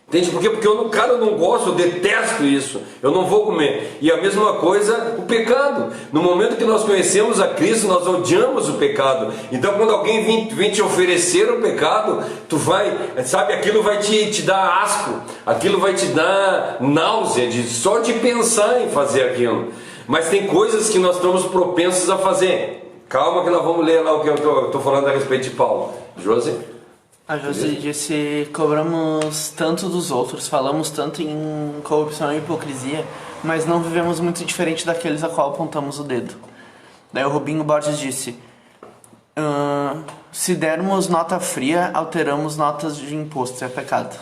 Entende por quê? Porque eu não gosto, eu detesto isso. Eu não vou comer. E a mesma coisa o pecado. No momento que nós conhecemos a Cristo, nós odiamos o pecado. Então quando alguém vem te oferecer o pecado, tu vai, sabe, aquilo vai te dar asco. Aquilo vai te dar náusea, só de pensar em fazer aquilo. Mas tem coisas que nós estamos propensos a fazer. Calma que nós vamos ler lá o que eu tô falando a respeito de Paulo. Josi? A Josi disse, cobramos tanto dos outros, falamos tanto em corrupção e hipocrisia, mas não vivemos muito diferente daqueles a qual apontamos o dedo. Daí o Rubinho Borges disse, se dermos nota fria, alteramos notas de imposto, é pecado.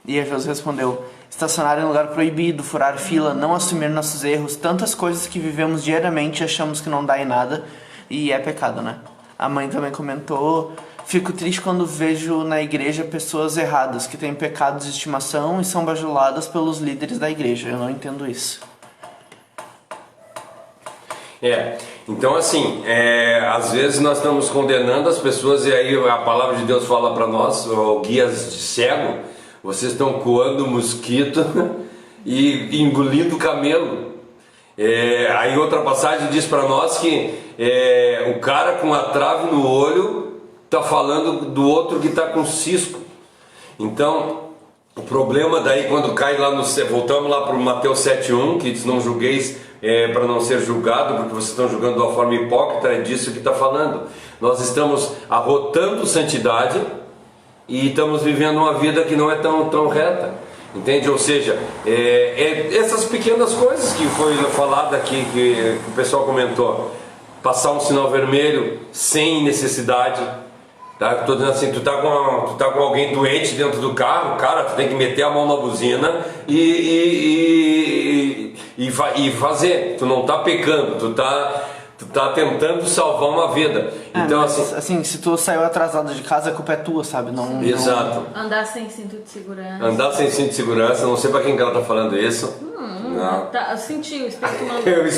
E a Josi respondeu, estacionar em lugar proibido, furar fila, não assumir nossos erros, tantas coisas que vivemos diariamente e achamos que não dá em nada, e é pecado, né? A mãe também comentou, fico triste quando vejo na igreja pessoas erradas, que têm pecados de estimação e são bajuladas pelos líderes da igreja, eu não entendo isso. Então assim, às vezes nós estamos condenando as pessoas e aí a palavra de Deus fala para nós, guias de cego, vocês estão coando mosquito e engolindo camelo. Aí outra passagem diz para nós que o cara com a trave no olho está falando do outro que está com cisco. Então o problema daí quando cai lá no... Voltamos lá para o Mateus 7,1 que diz, não julgueis para não ser julgado, porque vocês estão julgando de uma forma hipócrita, é disso que está falando. Nós estamos arrotando santidade e estamos vivendo uma vida que não é tão reta, entende? Ou seja, essas pequenas coisas que foi falado aqui, que o pessoal comentou, passar um sinal vermelho sem necessidade, tá? Tô dizendo assim, tu tá com alguém doente dentro do carro, cara, tu tem que meter a mão na buzina e fazer, tu não tá pecando, tu tá tentando salvar uma vida. Então assim, se tu saiu atrasado de casa, a culpa é tua, sabe? Não, exato. Andar sem cinto de segurança. Andar sem cinto de segurança, não sei pra quem que ela tá falando isso. Não. Tá, eu senti o espírito mandando.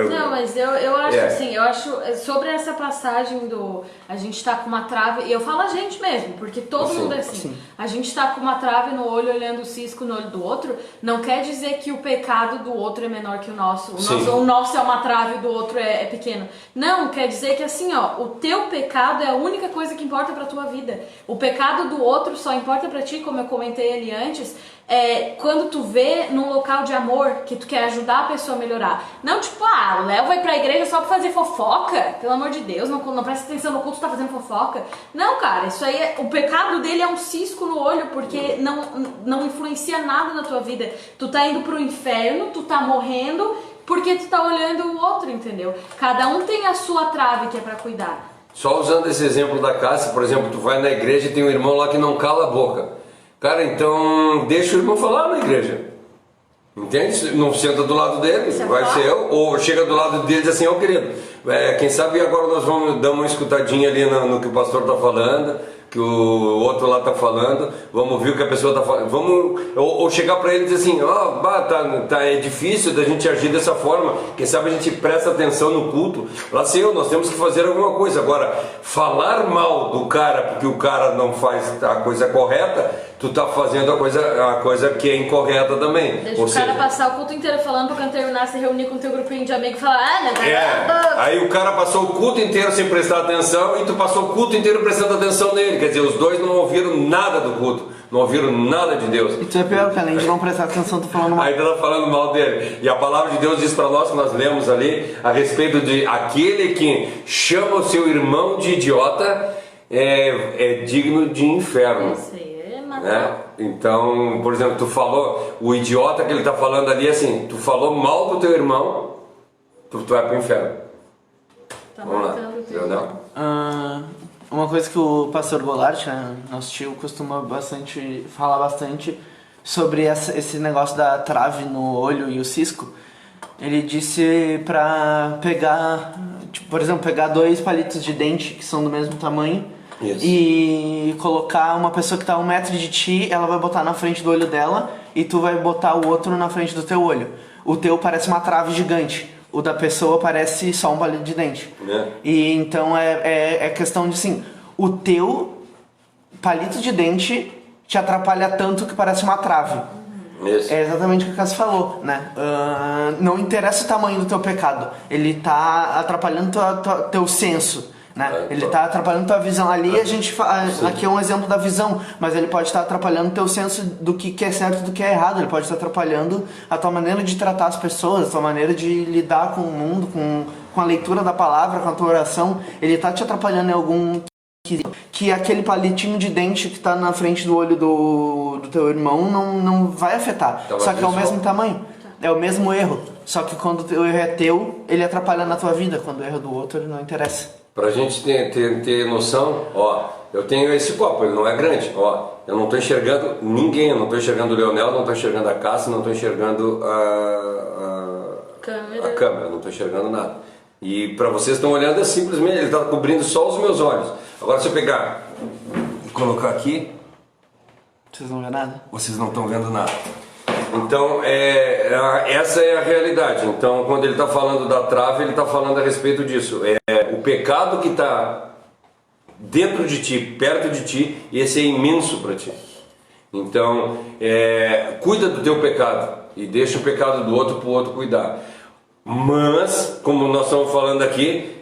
Não, mas eu acho assim, eu acho sobre essa passagem do a gente tá com uma trave, e eu falo a gente mesmo, porque todo mundo é assim. Sim. A gente tá com uma trave no olho olhando o cisco no olho do outro, não quer dizer que o pecado do outro é menor que o nosso. O nosso é uma trave e do outro é pequeno. Não, quer dizer que assim, ó, o teu pecado é a única coisa que importa pra tua vida. O pecado do outro só importa pra ti, como eu comentei ali antes. Quando tu vê num local de amor que tu quer ajudar a pessoa a melhorar. Não tipo, o Léo vai pra igreja só pra fazer fofoca. Pelo amor de Deus, não presta atenção no culto, tu tá fazendo fofoca. Não, cara, isso aí, o pecado dele é um cisco no olho, porque não influencia nada na tua vida. Tu tá indo pro inferno, tu tá morrendo, porque tu tá olhando o outro, entendeu? Cada um tem a sua trave que é pra cuidar. Só usando esse exemplo da Cássia, por exemplo, tu vai na igreja e tem um irmão lá que não cala a boca. Cara, então deixa o irmão falar na igreja. Entende? Não senta do lado dele, vai ser eu. Ou chega do lado dele e diz assim, querido, quem sabe agora nós vamos dar uma escutadinha ali no que o pastor está falando, que o outro lá está falando, vamos ouvir o que a pessoa está falando, ou chegar para ele e dizer assim, é difícil da gente agir dessa forma, quem sabe a gente presta atenção no culto, lá sei nós temos que fazer alguma coisa. Agora, falar mal do cara porque o cara não faz a coisa correta, tu tá fazendo a coisa que é incorreta também. Deixa o cara passar o culto inteiro falando pra quando terminar se reunir com o teu grupinho de amigos e falar, não aí o cara passou o culto inteiro sem prestar atenção e tu passou o culto inteiro prestando atenção nele. Quer dizer, os dois não ouviram nada do culto, não ouviram nada de Deus. E tu é pior, cara, além de não prestar atenção, tu falando mal. Ainda tá falando mal dele. E a palavra de Deus diz para nós, que nós lemos ali, a respeito de aquele que chama o seu irmão de idiota é digno de inferno. Isso aí. Né? Então, por exemplo, tu falou, o idiota que ele está falando ali, assim, tu falou mal do teu irmão, tu vai pro inferno. Tá vamos lá, entendeu? Uma coisa que o pastor Golart, né, nosso tio, costuma falar bastante sobre esse negócio da trave no olho e o cisco. Ele disse pra pegar, por exemplo, pegar 2 palitos de dente que são do mesmo tamanho. Isso. E colocar uma pessoa que está a 1 metro de ti, ela vai botar na frente do olho dela e tu vai botar o outro na frente do teu olho. O teu parece uma trave gigante, o da pessoa parece só um palito de dente. E então é questão de assim, o teu palito de dente te atrapalha tanto que parece uma trave. Isso. É exatamente o que o Cássio falou, né? Não interessa o tamanho do teu pecado, ele tá atrapalhando teu senso. né? Ele está atrapalhando tua visão. Ali a gente aqui é um exemplo da visão, mas ele pode estar atrapalhando teu senso do que é certo e do que é errado. Ele pode estar atrapalhando a tua maneira de tratar as pessoas, a tua maneira de lidar com o mundo, com a leitura da palavra, com a tua oração. Ele está te atrapalhando em algum que aquele palitinho de dente que está na frente do olho do teu irmão não vai afetar. Então, só que é o mesmo tamanho. É o mesmo erro. Só que quando o erro é teu, ele atrapalha na tua vida. Quando o erro é do outro, ele não interessa. Pra gente ter noção, ó, eu tenho esse copo, ele não é grande, ó, eu não tô enxergando ninguém, eu não tô enxergando o Leonel, não tô enxergando a Cássia, não tô enxergando a câmera, não tô enxergando nada. E pra vocês estão olhando, é simplesmente, ele tá cobrindo só os meus olhos. Agora se eu pegar e colocar aqui, Vocês não vêem nada? vocês não estão vendo nada. Então, essa é a realidade. Então, quando ele está falando da trave, ele está falando a respeito disso. O pecado que está dentro de ti, perto de ti, esse é imenso para ti. Então, cuida do teu pecado e deixa o pecado do outro para o outro cuidar. Mas, como nós estamos falando aqui,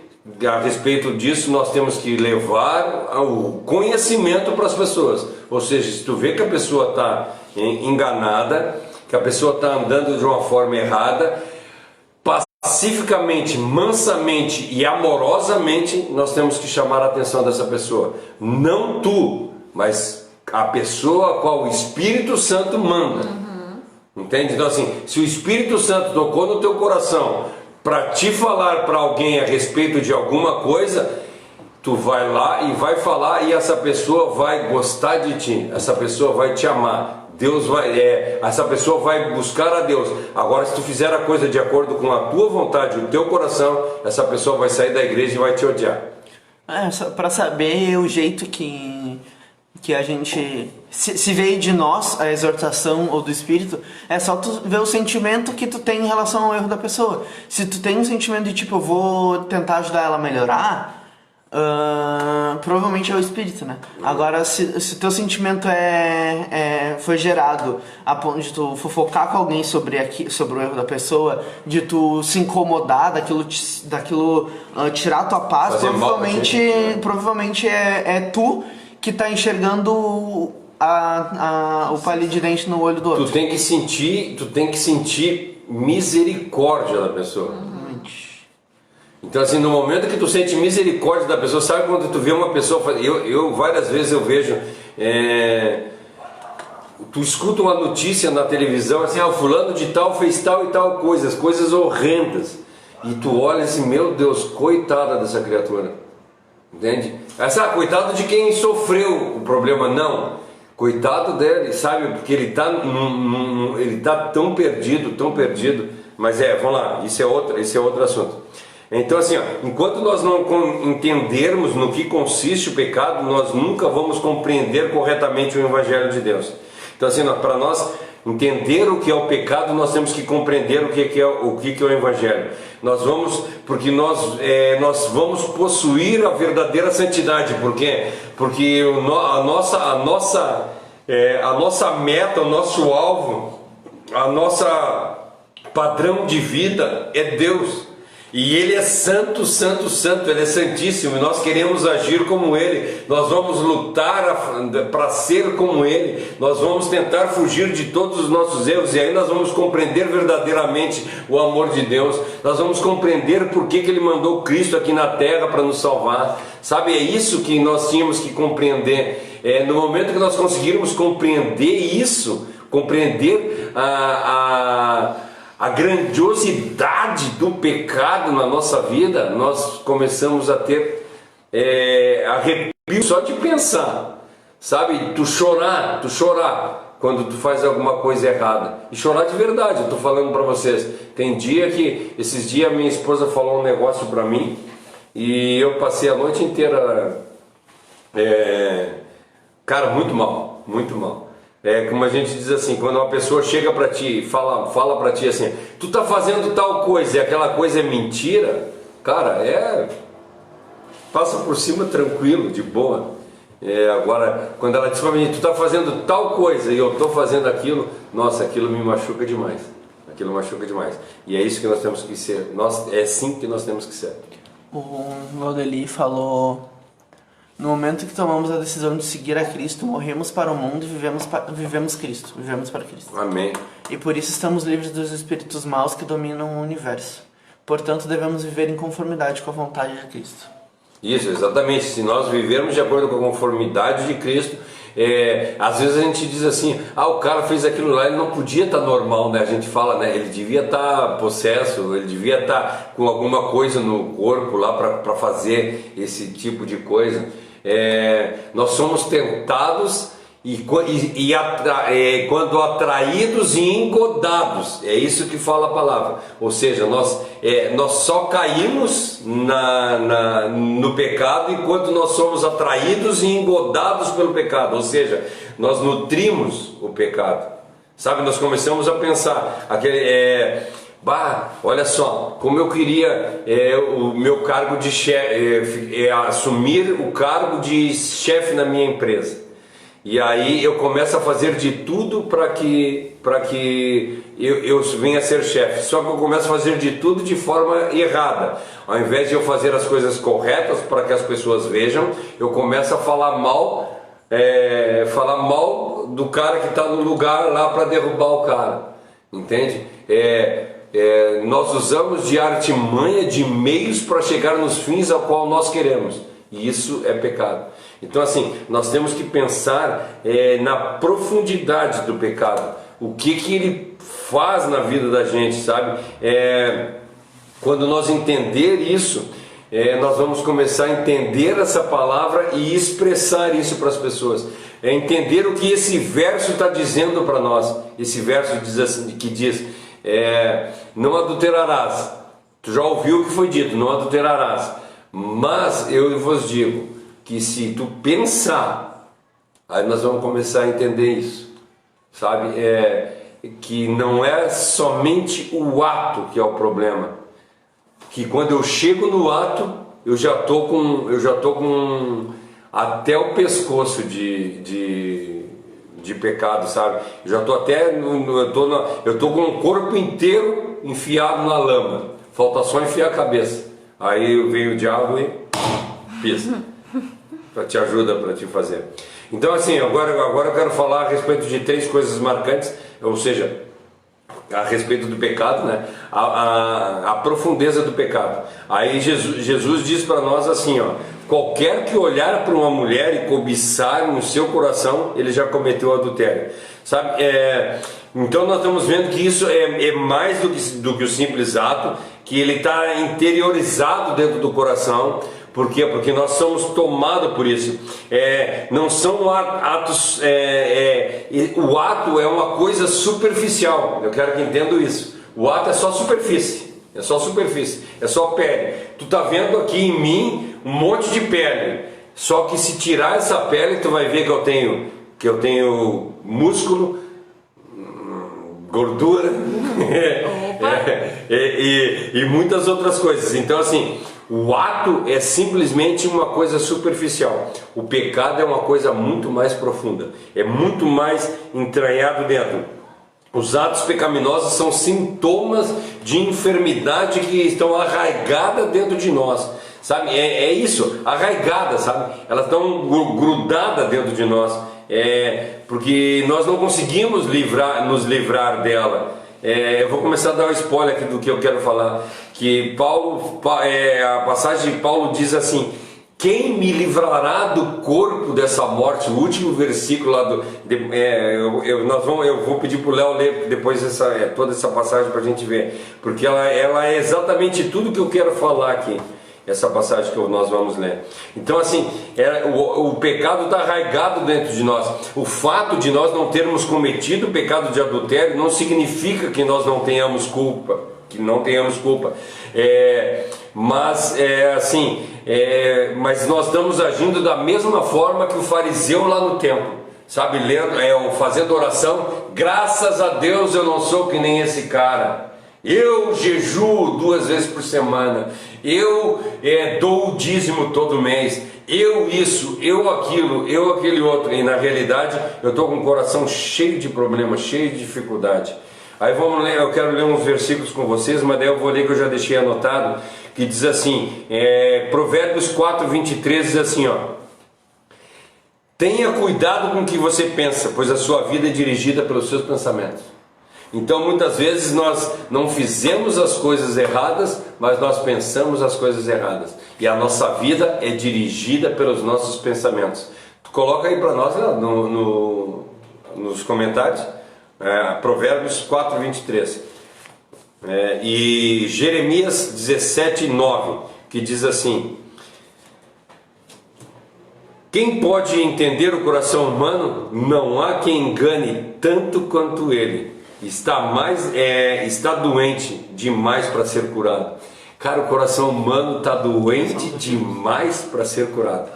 a respeito disso, nós temos que levar o conhecimento para as pessoas. Ou seja, se tu vê que a pessoa está enganada, que a pessoa está andando de uma forma errada, pacificamente, mansamente e amorosamente, nós temos que chamar a atenção dessa pessoa. Não tu, mas a pessoa a qual o Espírito Santo manda. Entende? Então assim, se o Espírito Santo tocou no teu coração para te falar para alguém a respeito de alguma coisa, tu vai lá e vai falar, e essa pessoa vai gostar de ti, essa pessoa vai te amar. Deus essa pessoa vai buscar a Deus. Agora, se tu fizer a coisa de acordo com a tua vontade, o teu coração, essa pessoa vai sair da igreja e vai te odiar. Para saber o jeito que a gente se veio de nós, a exortação ou do Espírito, é só tu ver o sentimento que tu tem em relação ao erro da pessoa. Se tu tem um sentimento de tipo, eu vou tentar ajudar ela a melhorar, provavelmente é o Espírito, né? Agora, se teu sentimento foi gerado a ponto de tu fofocar com alguém sobre o erro da pessoa, de tu se incomodar daquilo tirar a tua paz, provavelmente é tu que tá enxergando o palito de dente no olho do outro. Tu tem que sentir misericórdia da pessoa. Então assim, no momento que tu sente misericórdia da pessoa, sabe quando tu vê uma pessoa, eu várias vezes eu vejo, tu escuta uma notícia na televisão, assim, o fulano de tal fez tal e tal coisas horrendas, e tu olha assim, meu Deus, coitada dessa criatura, entende? Coitado de quem sofreu o problema, não, coitado dele, sabe, porque ele tá tão perdido, mas vamos lá, esse é outro assunto. Então assim, enquanto nós não entendermos no que consiste o pecado, nós nunca vamos compreender corretamente o Evangelho de Deus. Então assim, para nós entender o que é o pecado, nós temos que compreender o que é o Evangelho. Porque nós vamos possuir a verdadeira santidade. Por quê? Porque a nossa meta, o nosso alvo, a nossa padrão de vida é Deus. E Ele é santo, santo, santo, Ele é santíssimo, e nós queremos agir como Ele, nós vamos lutar para ser como Ele, nós vamos tentar fugir de todos os nossos erros, e aí nós vamos compreender verdadeiramente o amor de Deus, nós vamos compreender por que Ele mandou Cristo aqui na terra para nos salvar, sabe, é isso que nós tínhamos que compreender. No momento que nós conseguirmos compreender isso, compreender a grandiosidade do pecado na nossa vida, nós começamos a ter arrepio só de pensar, sabe? Tu chorar quando tu faz alguma coisa errada, e chorar de verdade. Eu estou falando para vocês, tem dia que, esses dias minha esposa falou um negócio para mim, e eu passei a noite inteira, cara, muito mal, muito mal. Como a gente diz assim, quando uma pessoa chega para ti e fala para ti assim, tu tá fazendo tal coisa e aquela coisa é mentira, cara, passa por cima tranquilo, de boa. Agora, quando ela diz para mim, tu tá fazendo tal coisa e eu tô fazendo aquilo, nossa, aquilo me machuca demais. E é isso que nós temos que ser, é assim que nós temos que ser. o Valdeli falou: no momento que tomamos a decisão de seguir a Cristo, morremos para o mundo e vivemos Cristo, vivemos para Cristo. Amém. E por isso estamos livres dos espíritos maus que dominam o universo. Portanto, devemos viver em conformidade com a vontade de Cristo. Isso, exatamente. Se nós vivermos de acordo com a conformidade de Cristo, às vezes a gente diz assim: o cara fez aquilo lá, ele não podia estar normal, né? A gente fala, né? Ele devia estar possesso, ele devia estar com alguma coisa no corpo lá para fazer esse tipo de coisa. Nós somos tentados quando atraídos e engodados, é isso que fala a palavra. Ou seja, nós só caímos no pecado enquanto nós somos atraídos e engodados pelo pecado. Ou seja, nós nutrimos o pecado, sabe? Nós começamos a pensar olha só, como eu queria o meu cargo de chefe, assumir o cargo de chefe na minha empresa. E aí eu começo a fazer de tudo para que eu venha a ser chefe. Só que eu começo a fazer de tudo de forma errada. Ao invés de eu fazer as coisas corretas para que as pessoas vejam, eu começo a falar mal do cara que está no lugar lá para derrubar o cara. Entende? Nós usamos de artimanha, de meios para chegar nos fins ao qual nós queremos. E isso é pecado. Então assim, nós temos que pensar na profundidade do pecado. O que ele faz na vida da gente, sabe? Quando nós entender isso, nós vamos começar a entender essa palavra e expressar isso para as pessoas. Entender o que esse verso está dizendo para nós. Esse verso diz assim, que diz: não adulterarás. Tu já ouviu o que foi dito, não adulterarás. Mas eu vos digo que se tu pensar, aí nós vamos começar a entender isso, sabe? Que não é somente o ato que é o problema, que quando eu chego no ato, eu já tô com até o pescoço de pecado, sabe? Eu já tô até eu tô com o corpo inteiro enfiado na lama, falta só enfiar a cabeça. Aí vem o diabo e pisa. Te ajuda para te fazer. Então assim, agora eu quero falar a respeito de 3 coisas marcantes, ou seja, a respeito do pecado, né? A profundeza do pecado. Aí Jesus diz para nós assim, qualquer que olhar para uma mulher e cobiçar no seu coração, ele já cometeu adultério, sabe? Então nós estamos vendo que isso é mais do que o simples ato, que ele está interiorizado dentro do coração. Por quê? Porque nós somos tomados por isso. Não são atos. O ato é uma coisa superficial. Eu quero que entendam isso. O ato é só superfície. É só superfície. É só pele. Tu tá vendo aqui em mim um monte de pele. Só que se tirar essa pele, tu vai ver que eu tenho músculo, gordura e muitas outras coisas. Então assim, o ato é simplesmente uma coisa superficial. O pecado é uma coisa muito mais profunda, é muito mais entranhado dentro. Os atos pecaminosos são sintomas de enfermidade que estão arraigadas dentro de nós, sabe? É isso, arraigada, sabe? Elas estão grudadas dentro de nós, porque nós não conseguimos nos livrar dela. Eu vou começar a dar um spoiler aqui do que eu quero falar. Que a passagem de Paulo diz assim: quem me livrará do corpo dessa morte? O último versículo lá eu vou pedir para o Léo ler depois toda essa passagem para a gente ver, porque ela é exatamente tudo que eu quero falar aqui, essa passagem que nós vamos ler. Então assim, o pecado está arraigado dentro de nós. O fato de nós não termos cometido o pecado de adultério não significa que nós não tenhamos culpa, mas nós estamos agindo da mesma forma que o fariseu lá no templo, sabe, fazendo oração: graças a Deus eu não sou que nem esse cara, eu jejuo 2 vezes por semana, eu dou o dízimo todo mês, eu isso, eu aquilo, eu aquele outro, e na realidade eu estou com o coração cheio de problemas, cheio de dificuldade. Aí vamos ler, eu quero ler uns versículos com vocês, mas daí eu vou ler que eu já deixei anotado, que diz assim, Provérbios 4:23 diz assim, ó: tenha cuidado com o que você pensa, pois a sua vida é dirigida pelos seus pensamentos. Então muitas vezes nós não fizemos as coisas erradas, mas nós pensamos as coisas erradas. E a nossa vida é dirigida pelos nossos pensamentos. Tu coloca aí para nós nos comentários, Provérbios 4:23. E Jeremias 17:9, que diz assim: quem pode entender o coração humano? Não há quem engane tanto quanto ele. Está doente demais para ser curado. Cara, o coração humano está doente demais para ser curado.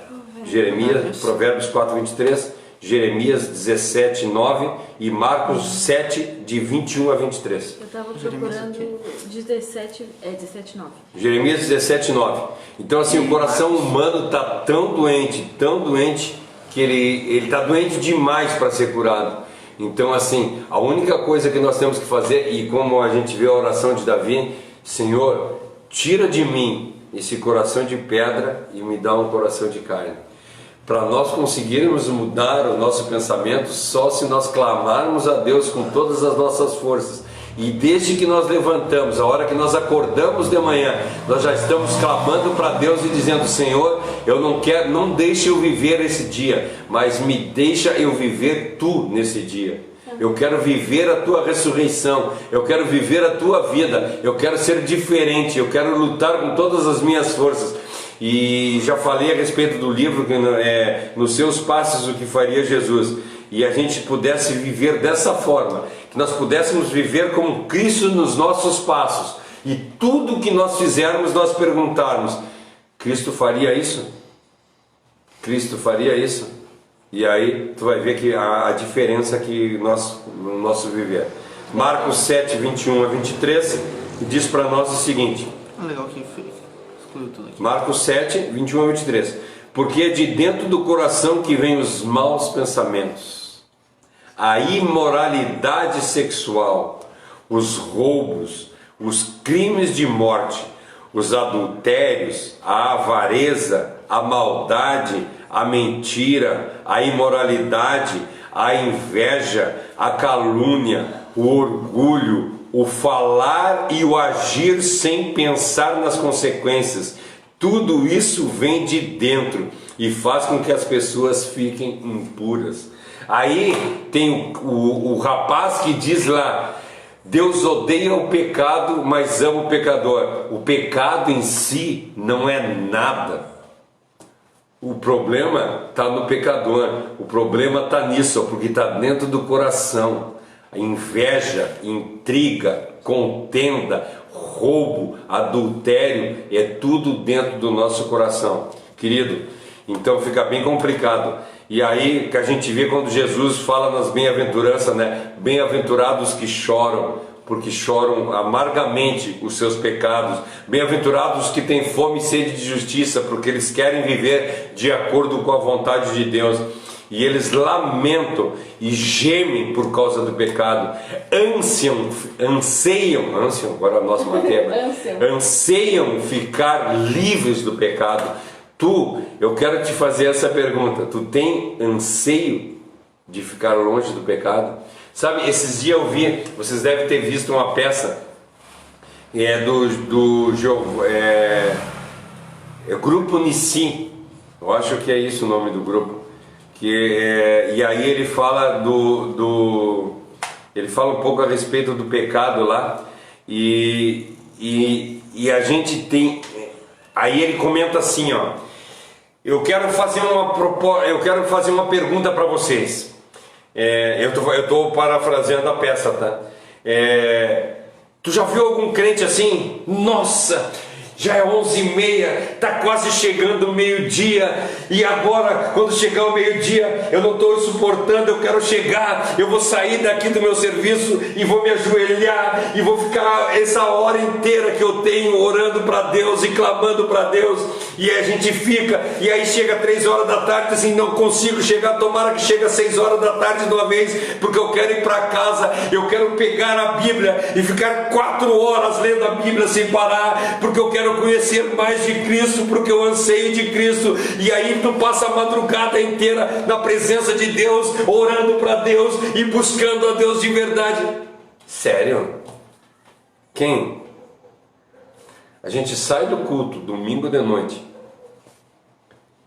Provérbios 4:23, Jeremias 17:9 e Marcos 7:21-23. Eu estava procurando 17:9. Jeremias 17:9. Então assim, o coração humano está tão doente, que ele está doente demais para ser curado. Então assim, a única coisa que nós temos que fazer, e como a gente vê a oração de Davi: Senhor, tira de mim esse coração de pedra e me dá um coração de carne. Para nós conseguirmos mudar o nosso pensamento, só se nós clamarmos a Deus com todas as nossas forças. E desde que nós levantamos, a hora que nós acordamos de manhã, nós já estamos clamando para Deus e dizendo: Senhor, eu não deixe eu viver esse dia, mas me deixa eu viver Tu nesse dia. Eu quero viver a Tua ressurreição, eu quero viver a Tua vida, eu quero ser diferente, eu quero lutar com todas as minhas forças. E já falei a respeito do livro, Nos Seus Passos o que Faria Jesus. E a gente pudesse viver dessa forma, que nós pudéssemos viver como Cristo nos nossos passos, e tudo que nós fizermos nós perguntarmos: Cristo faria isso? Cristo faria isso? E aí tu vai ver que a diferença que no nosso viver. Marcos 7:21-23 diz para nós o seguinte. Legal que excluiu tudo aqui. Marcos 7:21-23. Porque é de dentro do coração que vêm os maus pensamentos, a imoralidade sexual, os roubos, os crimes de morte, os adultérios, a avareza, a maldade, a mentira, a imoralidade, a inveja, a calúnia, o orgulho, o falar e o agir sem pensar nas consequências. Tudo isso vem de dentro e faz com que as pessoas fiquem impuras. Aí tem o rapaz que diz lá: Deus odeia o pecado, mas ama o pecador. O pecado em si não é nada. O problema está no pecador, o problema está nisso, porque está dentro do coração. A inveja, intriga, contenda, roubo, adultério, é tudo dentro do nosso coração, querido. Então fica bem complicado. E aí que a gente vê quando Jesus fala nas bem-aventuranças, né? Bem-aventurados que choram, porque choram amargamente os seus pecados. Bem-aventurados que têm fome e sede de justiça, porque eles querem viver de acordo com a vontade de Deus. E eles lamentam e gemem por causa do pecado. Anseiam, agora a nossa matéria, anseiam ficar livres do pecado. Eu quero te fazer essa pergunta: tu tem anseio de ficar longe do pecado? Sabe, esses dias eu vi, vocês devem ter visto uma peça, Grupo Nissim, eu acho que é isso o nome do grupo, e aí ele fala ele fala um pouco a respeito do pecado lá, e a gente tem, aí ele comenta assim, ó: eu quero fazer uma pergunta para vocês. Eu estou parafraseando a peça, tá? Tu já viu algum crente assim? Nossa, já é 11h30, tá quase chegando o meio-dia, e agora, quando chegar o meio-dia, eu não estou suportando, eu quero chegar, eu vou sair daqui do meu serviço e vou me ajoelhar e vou ficar essa hora inteira que eu tenho orando para Deus e clamando para Deus. E a gente fica, e aí chega 3 horas da tarde, assim, não consigo chegar, tomara que chegue às 6 horas da tarde de uma vez, porque eu quero ir para casa, eu quero pegar a Bíblia e ficar 4 horas lendo a Bíblia sem parar, porque eu quero quero conhecer mais de Cristo, porque eu anseio de Cristo. E aí tu passa a madrugada inteira na presença de Deus, orando para Deus e buscando a Deus de verdade. Sério? Quem? A gente sai do culto domingo de noite,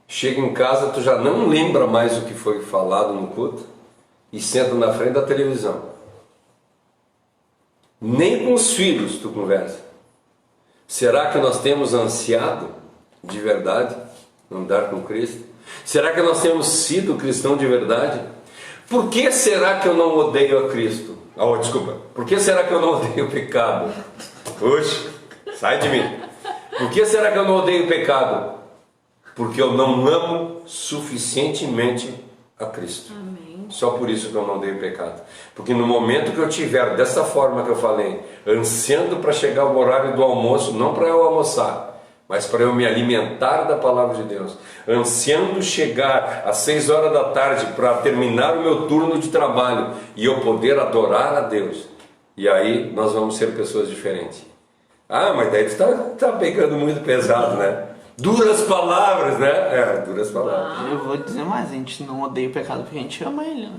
chega em casa, tu já não lembra mais o que foi falado no culto e senta na frente da televisão. Nem com os filhos tu conversa. Será que nós temos ansiado de verdade andar com Cristo? Será que nós temos sido cristão de verdade? Por que será que eu não odeio a Cristo? Desculpa. Por que será que eu não odeio o pecado? Oxe, sai de mim. Por que será que eu não odeio o pecado? Porque eu não amo suficientemente a Cristo. Amém. Só por isso que eu não odeio o pecado. Porque no momento que eu tiver dessa forma que eu falei, ansiando para chegar o horário do almoço, não para eu almoçar, mas para eu me alimentar da palavra de Deus, ansiando chegar às 6 horas da tarde para terminar o meu turno de trabalho e eu poder adorar a Deus, e aí nós vamos ser pessoas diferentes. Mas daí tu tá pegando muito pesado, né? Duras palavras, né? Duras palavras. Eu vou dizer mais, a gente não odeia o pecado porque a gente ama ele, né?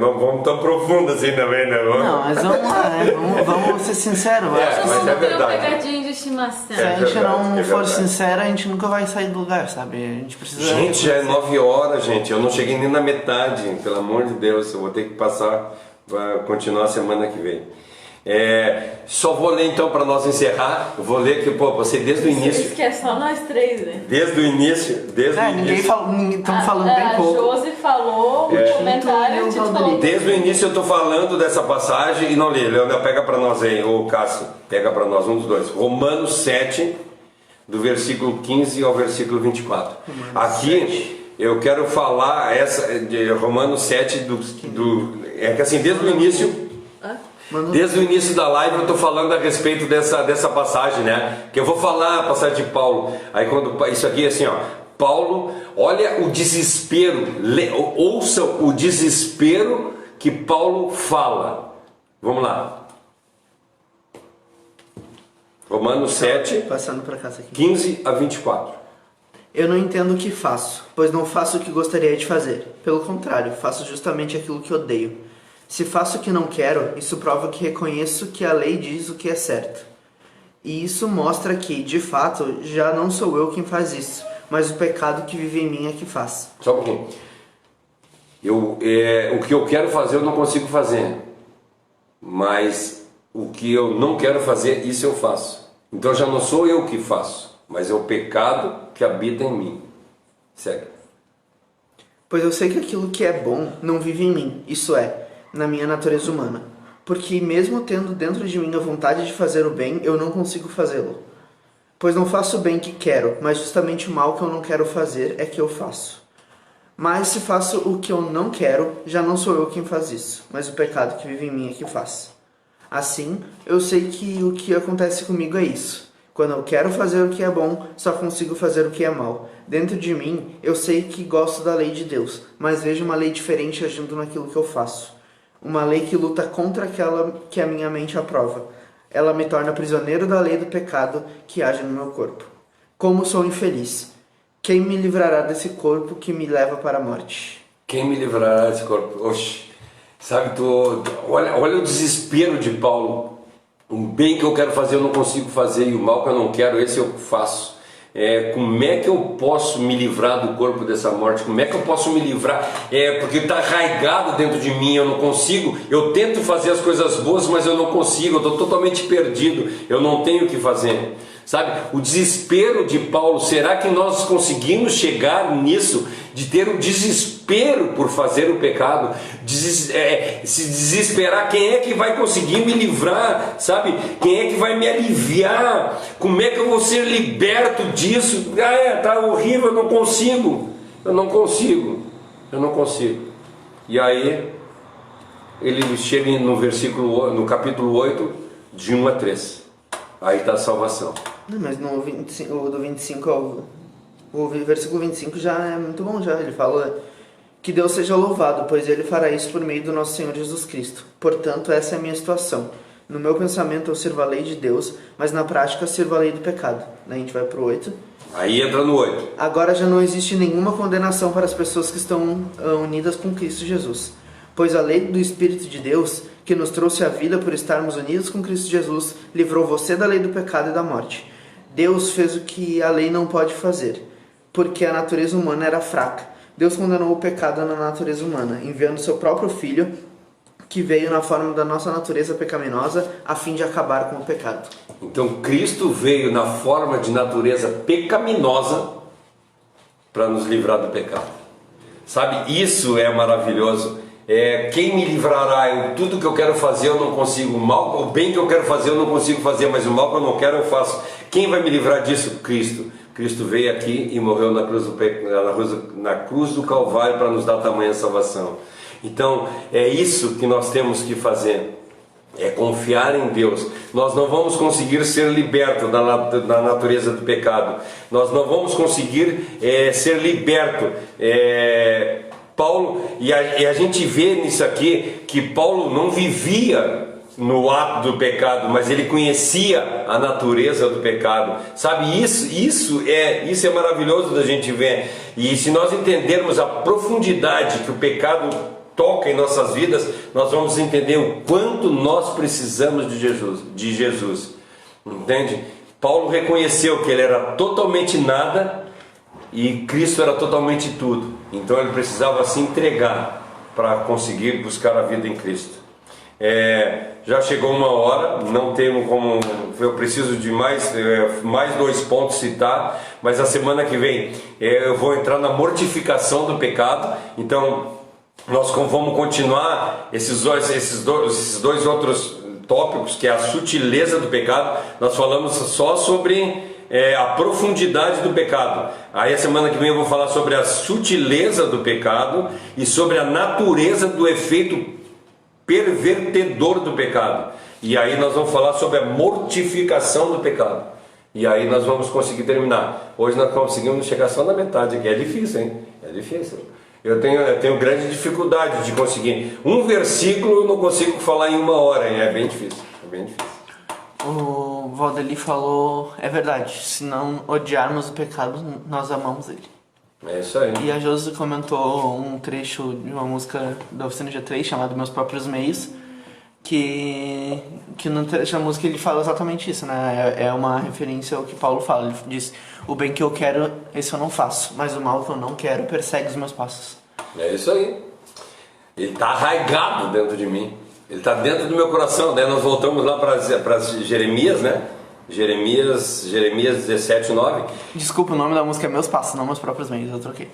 Não vamos tão profundo assim também, né? Não, mas vamos lá, né? Vamos ser sinceros. Mas Não é tem um verdade. pegadinho de estimação. Se a gente verdade, não é for verdade. sincero, a gente nunca vai sair do lugar, sabe? A gente precisa... Gente, já é 9 horas, gente. Eu não cheguei nem na metade. Pelo amor de Deus, eu vou ter que passar para continuar a semana que vem. Só vou ler então para nós encerrar. Eu vou ler que você desde o início. Isso que é só nós três, né? Desde o início. Ninguém falou, estamos falando bem A pouco. Josi falou no comentário, o Tito falou. Desde o início eu estou falando dessa passagem e não li. Leonel, pega para nós aí, ou Cássio, pega para nós, um dos dois. Romanos 7, do versículo 15 ao versículo 24. Aqui eu quero falar de Romanos 7 é que assim, desde o início. Desde o início da live eu estou falando a respeito dessa passagem, né? Que eu vou falar a passagem de Paulo. Aí isso aqui é assim, Paulo, olha o desespero, ouça o desespero que Paulo fala. Vamos lá. Romanos 7, Passando para casa aqui. 15 a 24. Eu não entendo o que faço, pois não faço o que gostaria de fazer. Pelo contrário, faço justamente aquilo que odeio. Se faço o que não quero, isso prova que reconheço que a lei diz o que é certo. E isso mostra que, de fato, já não sou eu quem faz isso, mas o pecado que vive em mim é que faz. Só um pouquinho. O que eu quero fazer eu não consigo fazer. Mas o que eu não quero fazer, isso eu faço. Então já não sou eu que faço, mas é o pecado que habita em mim. Segue. Pois eu sei que aquilo que é bom não vive em mim, isso é, na minha natureza humana. Porque mesmo tendo dentro de mim a vontade de fazer o bem, eu não consigo fazê-lo. Pois não faço o bem que quero, mas justamente o mal que eu não quero fazer é que eu faço. Mas se faço o que eu não quero, já não sou eu quem faz isso, mas o pecado que vive em mim é que faz. Assim, eu sei que o que acontece comigo é isso. Quando eu quero fazer o que é bom, só consigo fazer o que é mal. Dentro de mim, eu sei que gosto da lei de Deus, mas vejo uma lei diferente agindo naquilo que eu faço. Uma lei que luta contra aquela que a minha mente aprova. Ela me torna prisioneiro da lei do pecado que age no meu corpo. Como sou infeliz! Quem me livrará desse corpo que me leva para a morte? Quem me livrará desse corpo? Oxe, sabe, olha o desespero de Paulo. O bem que eu quero fazer eu não consigo fazer, e o mal que eu não quero, esse eu faço. Como é que eu posso me livrar do corpo dessa morte? Como é que eu posso me livrar? Porque está arraigado dentro de mim, eu não consigo. Eu tento fazer as coisas boas, mas eu não consigo, eu estou totalmente perdido, eu não tenho o que fazer. Sabe, o desespero de Paulo, será que nós conseguimos chegar nisso, de ter um desespero por fazer o pecado, se desesperar? Quem é que vai conseguir me livrar, sabe? Quem é que vai me aliviar? Como é que eu vou ser liberto disso? Tá horrível, eu não consigo. E aí, ele chega no capítulo 8, de 1 a 3. Aí está a salvação. Não, mas no 25, o do 25 o versículo 25 já é muito bom já. Ele fala que Deus seja louvado, pois Ele fará isso por meio do nosso Senhor Jesus Cristo. Portanto, essa é a minha situação. No meu pensamento eu sirvo a lei de Deus, mas na prática sirvo a lei do pecado. Daí a gente vai pro 8. Aí entra no 8. Agora já não existe nenhuma condenação para as pessoas que estão unidas com Cristo Jesus. Pois a lei do Espírito de Deus, que nos trouxe a vida por estarmos unidos com Cristo Jesus, livrou você da lei do pecado e da morte. Deus fez o que a lei não pode fazer, porque a natureza humana era fraca. Deus condenou o pecado na natureza humana, enviando seu próprio Filho, que veio na forma da nossa natureza pecaminosa, a fim de acabar com o pecado. Então Cristo veio na forma de natureza pecaminosa para nos livrar do pecado. Sabe, isso é maravilhoso. Quem me livrará? Tudo que eu quero fazer eu não consigo. O bem que eu quero fazer eu não consigo fazer, mas o mal que eu não quero eu faço. Quem vai me livrar disso? Cristo. Cristo veio aqui e morreu na cruz do Calvário para nos dar tamanha salvação. Então é isso que nós temos que fazer, é confiar em Deus. Nós não vamos conseguir ser libertos da natureza do pecado, nós não vamos conseguir ser libertos. Paulo, e a gente vê nisso aqui que Paulo não vivia no ato do pecado, mas ele conhecia a natureza do pecado, sabe? Isso é maravilhoso da gente ver. E se nós entendermos a profundidade que o pecado toca em nossas vidas, nós vamos entender o quanto nós precisamos de Jesus, entende? Paulo reconheceu que ele era totalmente nada e Cristo era totalmente tudo, então ele precisava se entregar para conseguir buscar a vida em Cristo. Já chegou uma hora, não tenho como, eu preciso de mais 2 pontos citar, mas a semana que vem eu vou entrar na mortificação do pecado. Então nós vamos continuar esses dois outros tópicos, que é a sutileza do pecado. Nós falamos só sobre a profundidade do pecado. Aí a semana que vem eu vou falar sobre a sutileza do pecado e sobre a natureza do efeito pervertedor do pecado. E aí nós vamos falar sobre a mortificação do pecado. E aí nós vamos conseguir terminar. Hoje nós conseguimos chegar só na metade aqui. É difícil, hein? É difícil. Eu tenho grande dificuldade de conseguir. Um versículo eu não consigo falar em 1 hora, hein? É bem difícil. É bem difícil. O Valdeli falou, é verdade, se não odiarmos o pecado, nós amamos ele. É isso aí. E a Josi comentou um trecho de uma música da Oficina G3 chamado Meus Próprios Meios, que no trecho da música ele fala exatamente isso, né? É uma referência ao que Paulo fala. Ele diz: o bem que eu quero, esse eu não faço, mas o mal que eu não quero persegue os meus passos. É isso aí. Ele está arraigado dentro de mim, ele está dentro do meu coração. Daí nós voltamos lá para Jeremias, né? Jeremias 17:9. Desculpa, o nome da música é Meus Passos, não Meus Próprios Meios, eu troquei.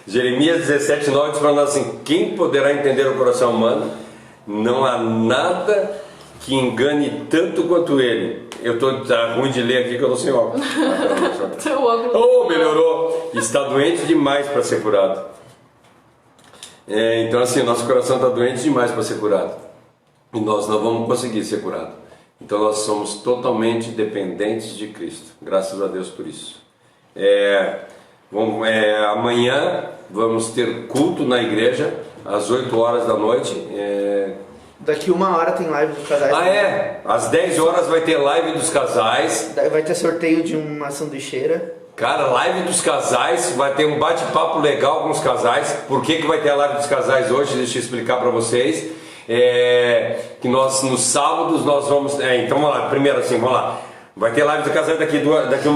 Jeremias 17:9 diz para nós assim: quem poderá entender o coração humano? Não há nada que engane tanto quanto ele. Tá ruim de ler aqui que eu não sei óculos. Oh, melhorou. Está doente demais para ser curado. Então assim, nosso coração está doente demais para ser curado. E nós não vamos conseguir ser curados. Então nós somos totalmente dependentes de Cristo. Graças a Deus por isso. Amanhã vamos ter culto na igreja às 8 horas da noite. Daqui 1 hora tem live dos casais. Às 10 horas vai ter live dos casais. Vai ter sorteio de uma sanduicheira. Cara, live dos casais, vai ter um bate-papo legal com os casais. Por que vai ter a live dos casais hoje? Deixa eu explicar para vocês. Que nós nos sábados nós vamos. Então vamos lá, primeiro assim, vamos lá. Vai ter live dos casais daqui 1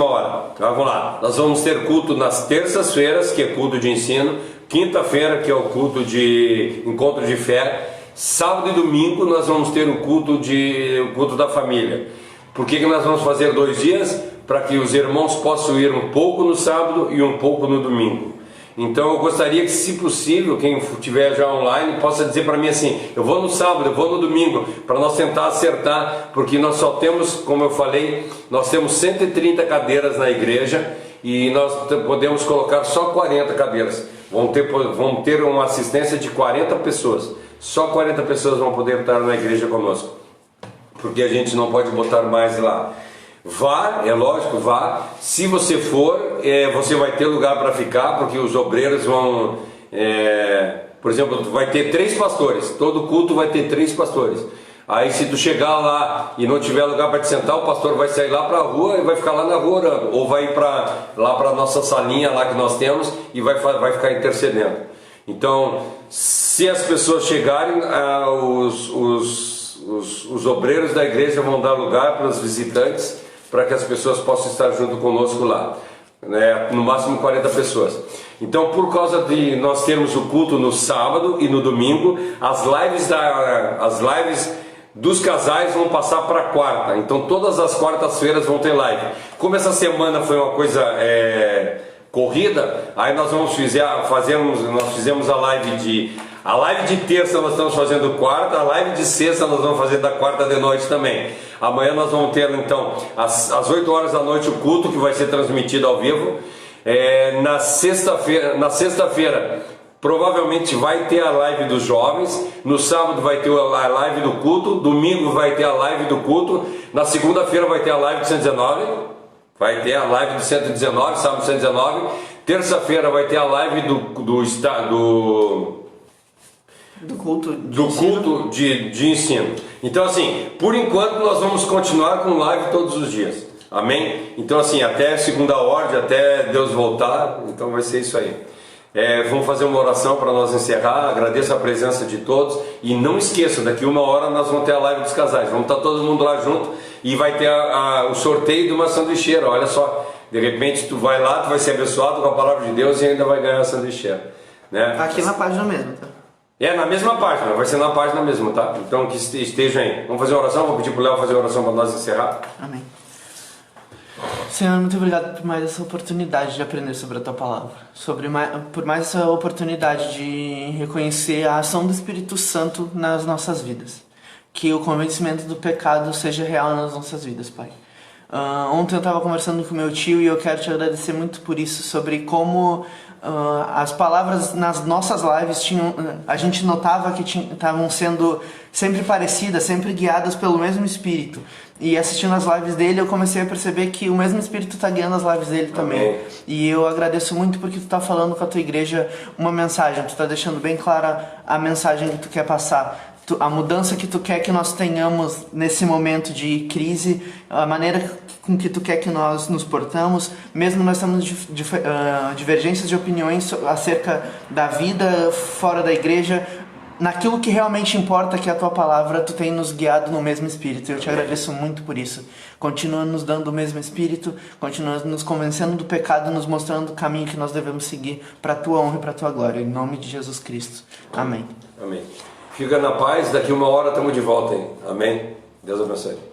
hora. Então, vamos lá. Nós vamos ter culto nas terças-feiras, que é culto de ensino. Quinta-feira, que é o culto de encontro de fé. Sábado e domingo nós vamos ter o culto da família. Por que nós vamos fazer 2 dias? Para que os irmãos possam ir um pouco no sábado e um pouco no domingo. Então eu gostaria que, se possível, quem estiver já online possa dizer para mim assim: eu vou no sábado, eu vou no domingo, para nós tentar acertar, porque nós só temos, como eu falei, nós temos 130 cadeiras na igreja e nós podemos colocar só 40 cadeiras. Vamos ter uma assistência de 40 pessoas. Só 40 pessoas vão poder estar na igreja conosco, porque a gente não pode botar mais lá. Vá, é lógico, vá. Se você for, você vai ter lugar para ficar, porque os obreiros vão... por exemplo, vai ter 3 pastores. Todo culto vai ter 3 pastores. Aí se tu chegar lá e não tiver lugar para te sentar, o pastor vai sair lá para a rua e vai ficar lá na rua orando. Ou vai ir lá para a nossa salinha lá que nós temos e vai ficar intercedendo. Então, se as pessoas chegarem, os obreiros da igreja vão dar lugar para os visitantes, para que as pessoas possam estar junto conosco lá. No máximo 40 pessoas. Então, por causa de nós termos o culto no sábado e no domingo, as lives dos casais vão passar para quarta. Então todas as quartas-feiras vão ter live. Como essa semana foi uma coisa corrida, aí nós fizemos a live de terça, nós estamos fazendo quarta, a live de sexta nós vamos fazer da quarta de noite também. Amanhã nós vamos ter então às 8 horas da noite o culto, que vai ser transmitido ao vivo. Na sexta-feira provavelmente vai ter a live dos jovens, no sábado vai ter a live do culto, domingo vai ter a live do culto, na segunda-feira vai ter a live do 119, vai ter a live do 119, sábado 119, terça-feira vai ter a live do culto de ensino. Então assim, por enquanto nós vamos continuar com live todos os dias, amém? Então assim, até segunda ordem, até Deus voltar, então vai ser isso aí. Vamos fazer uma oração para nós encerrar. Agradeço a presença de todos e não esqueça, daqui 1 hora nós vamos ter a live dos casais, vamos estar todo mundo lá junto e vai ter o sorteio de uma sanduicheira. Olha só, de repente tu vai lá, tu vai ser abençoado com a palavra de Deus e ainda vai ganhar a sanduicheira, né? Aqui na página mesmo, tá? Na mesma página, vai ser na página mesmo, tá? Então que estejam aí. Vamos fazer uma oração, vou pedir para o Léo fazer uma oração para nós encerrar. Amém. Senhor, muito obrigado por mais essa oportunidade de aprender sobre a Tua Palavra, por mais essa oportunidade de reconhecer a ação do Espírito Santo nas nossas vidas. Que o convencimento do pecado seja real nas nossas vidas, Pai. Ontem eu estava conversando com meu tio e eu quero te agradecer muito por isso, sobre como as palavras nas nossas lives a gente notava que estavam sendo sempre parecidas, sempre guiadas pelo mesmo Espírito. E assistindo as lives dele eu comecei a perceber que o mesmo Espírito está guiando as lives dele também. E eu agradeço muito porque tu está falando com a tua igreja uma mensagem, tu está deixando bem clara a mensagem que tu quer passar. A mudança que tu quer que nós tenhamos nesse momento de crise, a maneira com que tu quer que nós nos portamos, mesmo nós temos divergências de opiniões acerca da vida fora da igreja, naquilo que realmente importa, que é a tua palavra, tu tem nos guiado no mesmo Espírito. Eu te agradeço muito por isso. Continua nos dando o mesmo Espírito, continua nos convencendo do pecado, nos mostrando o caminho que nós devemos seguir para a tua honra e para a tua glória. Em nome de Jesus Cristo. Amém. Amém. Fica na paz, daqui 1 hora estamos de volta aí. Amém? Deus abençoe.